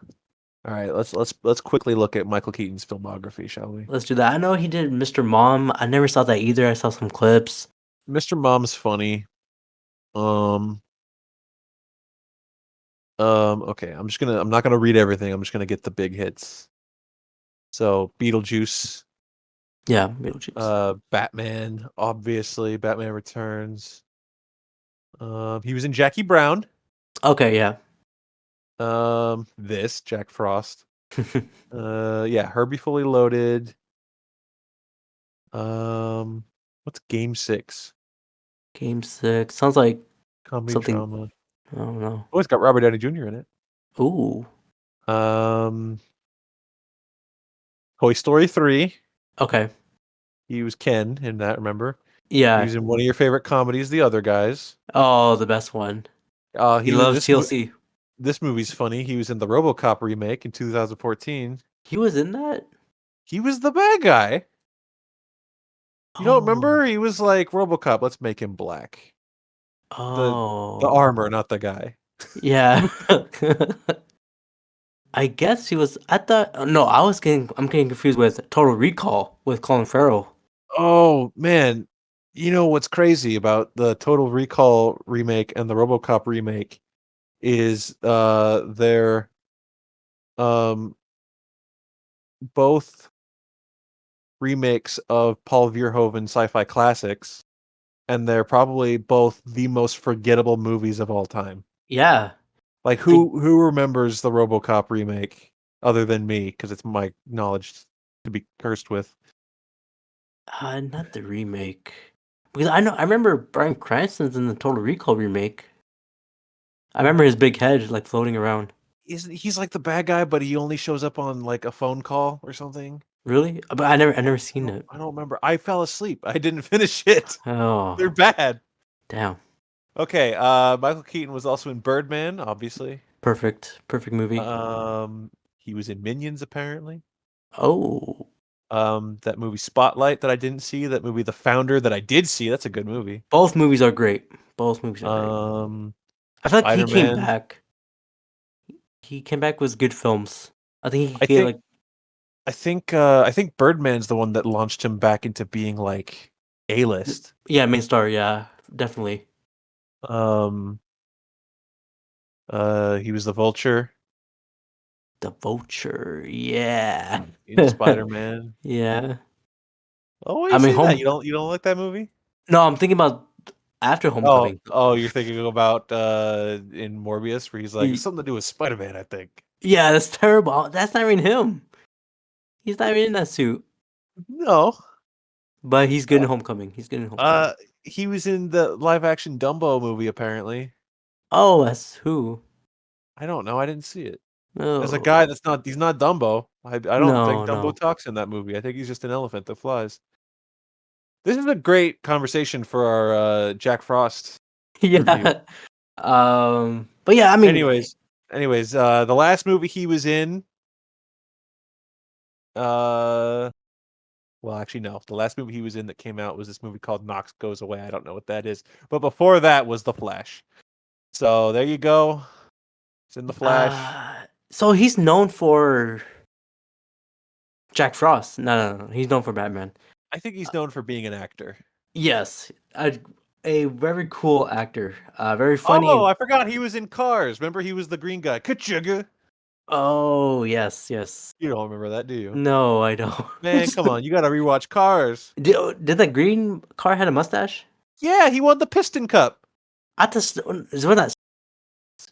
right, let's quickly look at Michael Keaton's filmography, shall we? Let's do that. I know he did Mr. Mom. I never saw that either. I saw some clips. Mr. Mom's funny. Okay, I'm not gonna read everything. I'm just gonna get the big hits. So Beetlejuice, Yeah, Beetlejuice. Batman, obviously, Batman Returns. He was in Jackie Brown. Okay, yeah. This Jack Frost. Yeah, Herbie Fully Loaded. What's Game 6? Game 6. Sounds like Comedy something. drama. I don't know. Oh, it's got Robert Downey Jr. in it. Ooh. Toy Story 3. Okay. He was Ken in that, remember? He Yeah. was in one of your favorite comedies, The Other Guys. Oh, the best one. He He was loves TLC. this movie's funny. He was in the RoboCop remake in 2014. He was in that? He was the bad guy. You don't Oh. remember? He was like RoboCop. Let's make him black. The Oh. armor, not the guy. Yeah. I guess he was. I thought. No, I'm getting confused with Total Recall with Colin Farrell. Oh man, you know what's crazy about the Total Recall remake and the RoboCop remake is they're um both remakes of Paul Verhoeven sci-fi classics, and they're probably both the most forgettable movies of all time. Yeah. Like They, who remembers the RoboCop remake other than me, because it's my knowledge to be cursed with. not the remake. Because I remember Bryan Cranston's in the Total Recall remake. I remember his big head like floating around. He's like the bad guy, but he only shows up on like a phone call or something? Really? But I never seen it. I don't remember. I fell asleep. I didn't finish it. Oh, They're bad. damn. Okay, Michael Keaton was also in Birdman, obviously. Perfect movie. He was in Minions, apparently. Oh, That movie Spotlight that I didn't see. That movie The Founder that I did see. That's a good movie. both movies are great. Both movies are great. Um, I feel like he came Spider-Man. back. He came back with good films. I think he I gave think like I think Birdman's the one that launched him back into being like A-list. yeah, main star. Yeah, definitely. Um, he was the Vulture The Vulture. Yeah. in Spider-Man. Yeah. Oh, why I you mean, say that? home. You don't like that movie? No, I'm thinking about after Homecoming. You're thinking about in Morbius where he's like, it's He- something to do with Spider-Man, I think. yeah, that's terrible. That's not even him. He's not even in that suit. No. But he's good in Homecoming. He's good in Homecoming. He was in the live action Dumbo movie apparently. Oh, that's who? I don't know, I didn't see it. There's a No, guy he's not Dumbo. I don't think no, Dumbo no. talks in that movie. I think he's just an elephant that flies. This is a great conversation for our Jack Frost review. Yeah. But yeah, I mean, Anyways, the last movie he was in, well, actually, no. The last movie he was in that came out was this movie called Knox Goes Away. I don't know what that is. But before that was The Flash. So there you go. It's in The Flash. so he's known for Jack Frost. No. He's known for Batman. I think he's known for being an actor. Yes, a very cool actor. Very funny. Oh, I forgot he was in Cars. Remember, he was the green guy. Kachuga. Oh, yes. You don't remember that, do you? No, I don't. Man, come on. You got to rewatch Cars. Did the green car had a mustache? Yeah, he won the Piston Cup. I just is what that.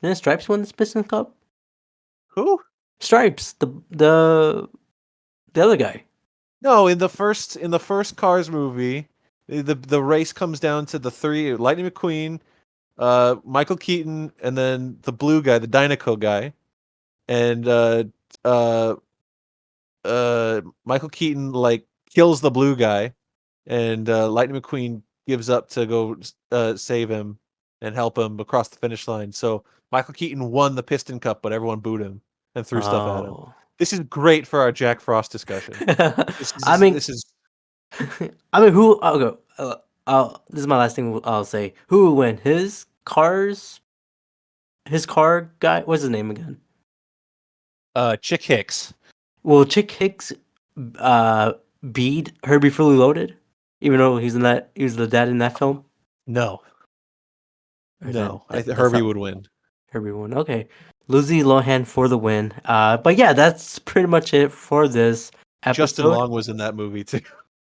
Didn't Stripes won this Pistons Cup? Who? Stripes, the other guy. No, in the first Cars movie, the race comes down to the three: Lightning McQueen, Michael Keaton, and then the blue guy, the Dynaco guy, and uh, Michael Keaton like kills the blue guy, and Lightning McQueen gives up to go save him and help him across the finish line. So Michael Keaton won the Piston Cup, but everyone booed him and threw stuff at him. Oh. This is great for our Jack Frost discussion. I mean, This is I mean, who? I'll go. This is my last thing I'll say. Who will win? His car guy. What's his name again? Chick Hicks. Will Chick Hicks uh beat Herbie Fully Loaded, even though he was the dad in that film? No, Or is that, no. that's Herbie not would win. Herbie won? Okay, Lindsay Lohan for the win. But yeah, that's pretty much it for this Justin episode. Long was in that movie too.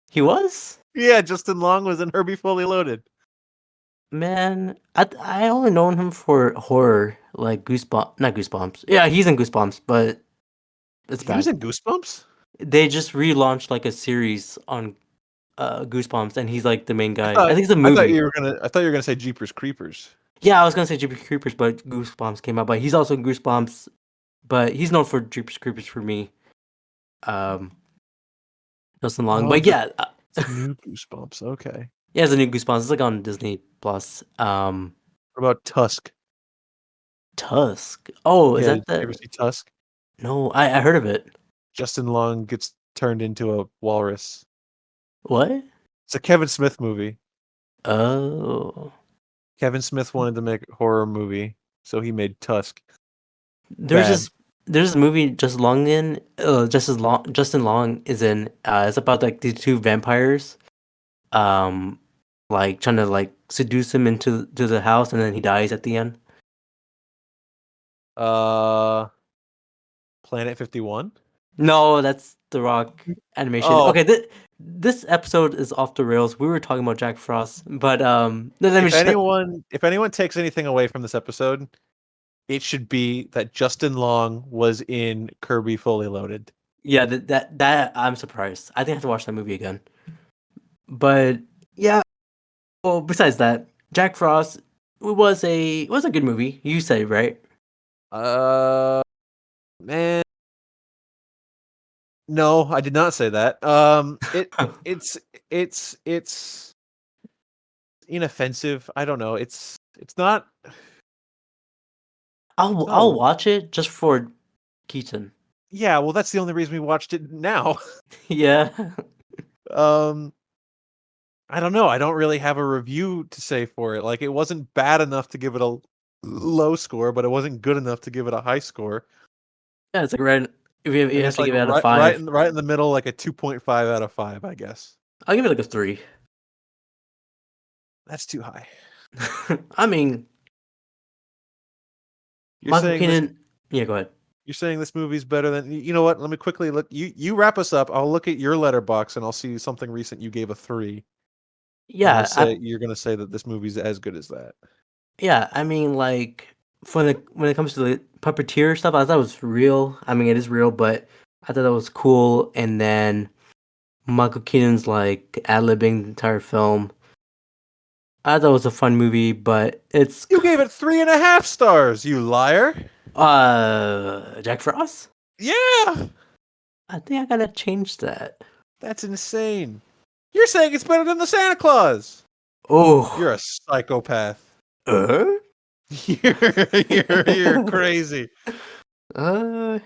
He was. Yeah, Justin Long was in Herbie Fully Loaded. Man, I only known him for horror, like Goosebumps, not Goosebumps. Yeah, he's in Goosebumps, but it's He was bad. in Goosebumps. They just relaunched like a series on Goosebumps, and he's like the main I guy. I thought think it's a I thought movie. you were gonna I thought you were gonna say Jeepers Creepers. Yeah, I was gonna say Jeepers Creepers, but Goosebumps came out. But he's also in Goosebumps, but he's known for Jeepers Creepers for me. Um, Justin Long, Oh, but yeah, the new Goosebumps. Okay. yeah, it's a new Goosebumps. It's like on Disney Plus. What about Tusk? Tusk. Oh, is Yeah, that did you ever the? see Tusk? No, I heard of it. Justin Long gets turned into a walrus. What? It's a Kevin Smith movie. Oh. Kevin Smith wanted to make a horror movie, so he made Tusk. There's Bad. this movie Justin Long is in. It's about like these two vampires, um, like trying to like seduce him into to the house, and then he dies at the end. Uh, Planet 51. No, that's The Rock animation. Oh, Okay, this episode is off the rails. We were talking about Jack Frost, but let me if just anyone takes anything away from this episode, it should be that Justin Long was in Kirby Fully Loaded. yeah, that I'm surprised. I think I have to watch that movie again. But yeah, well, besides that, Jack Frost was a good movie. You say, right? Man, no, I did not say that. It's inoffensive. I don't know. It's not. I'll No. watch it just for Keaton. Yeah, well, that's the only reason we watched it now. Yeah. Um, I don't know. I don't really have a review to say for it. Like, it wasn't bad enough to give it a low score, but it wasn't good enough to give it a high score. Yeah, it's like right. If you And have it's to like give it out of right, 5, right in the middle, like a 2.5 out of 5, I guess. I'll give it like a 3. That's too high. I mean, You're Michael saying this. Keaton. Yeah, go ahead. You're saying this movie's better than. You know what? Let me quickly look. You wrap us up. I'll look at your letterbox and I'll see something recent you gave a 3. And Yeah, you're gonna say that this movie's as good as that. yeah. I mean, like when it comes to the puppeteer stuff, I thought it was real. I mean, it is real, but I thought that was cool. And then Michael Keaton's like ad-libbing the entire film. I thought it was a fun movie, but it's You gave it 3.5 stars. You liar. Jack Frost. Yeah, I think I gotta change that. that's insane. You're saying it's better than the Santa Claus. Oh, You're a psychopath. uh, You're crazy. I'll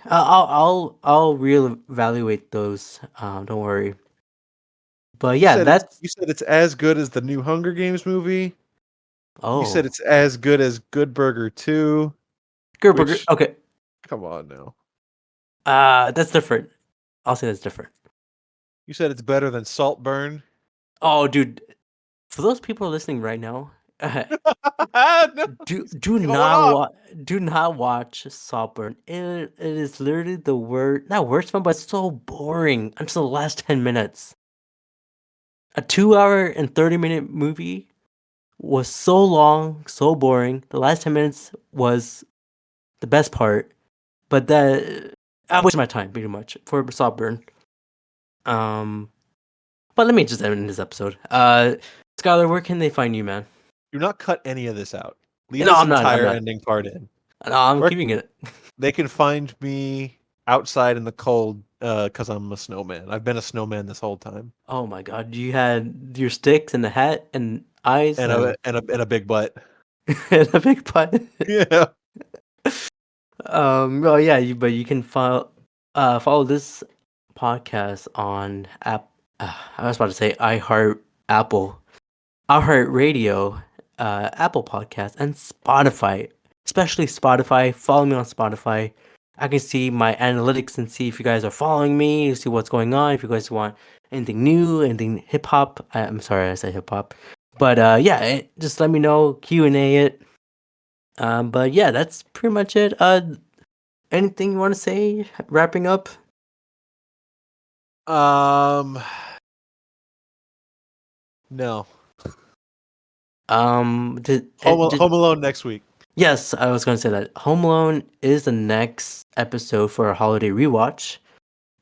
reevaluate those. Don't worry. But yeah, that's You said it's as good as the new Hunger Games movie. You said oh, it's as good as Good Burger 2, Good Burger. which Okay, come on now. that's different. I'll say that's different. You said it's better than Saltburn. Oh, dude, for those people listening right now, No, do he's do going not off. do not watch Saltburn. It is literally the not worst one, but it's so boring until the last 10 minutes. A 2 hour and 30 minute movie was so long, so boring. The last 10 minutes was the best part, but I wasted my time pretty much for Saltburn. But let me just end this episode. Skylar, where can they find you, man? Do not cut any of this out. Leave No, this I'm not. I'm entire not. ending part in. No, I'm Where keeping it. they can find me outside in the cold because I'm a snowman. I've been a snowman this whole time. Oh my god, you had your sticks and a hat and eyes And a big butt. and a big butt. Yeah. Well, yeah, but you can follow this podcast on I was about to say Apple, iHeartRadio, Apple Podcast, and Spotify. Especially Spotify. Follow me on Spotify. I can see my analytics and see if you guys are following me, see what's going on. If you guys want anything new, anything hip hop. I'm sorry, I said hip hop. But yeah, just let me know. Q&A it. But yeah, that's pretty much it. Anything you want to say? Wrapping up. No. Did, Home Alone next week. Yes, I was going to say that. Home Alone is the next episode for our holiday rewatch.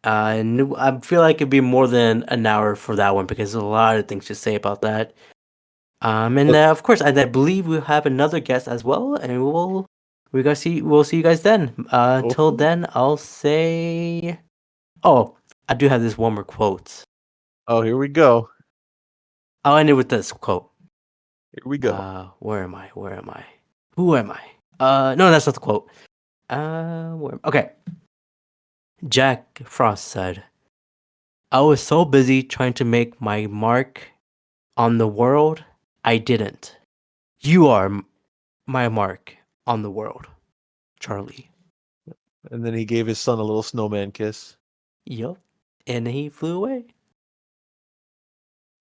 And I feel like it'd be more than an hour for that one because there's a lot of things to say about that. And of course, I believe we'll have another guest as well, and we'll see you guys then. Till then, I'll say, oh, I do have this one more quote. Oh, here we go. I'll end it with this quote. Here we go. Where am I? Who am I? No, that's not the quote. Okay. Jack Frost said, I was so busy trying to make my mark on the world, I didn't. You are my mark on the world, Charlie. And then he gave his son a little snowman kiss. Yup. And he flew away.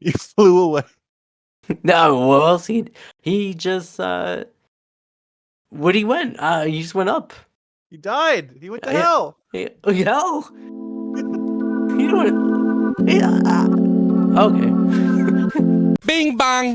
He flew away. No, what else? He just, where'd he went? He just went up. He died. He went to hell. Hell? You know what? Okay. Bing bang.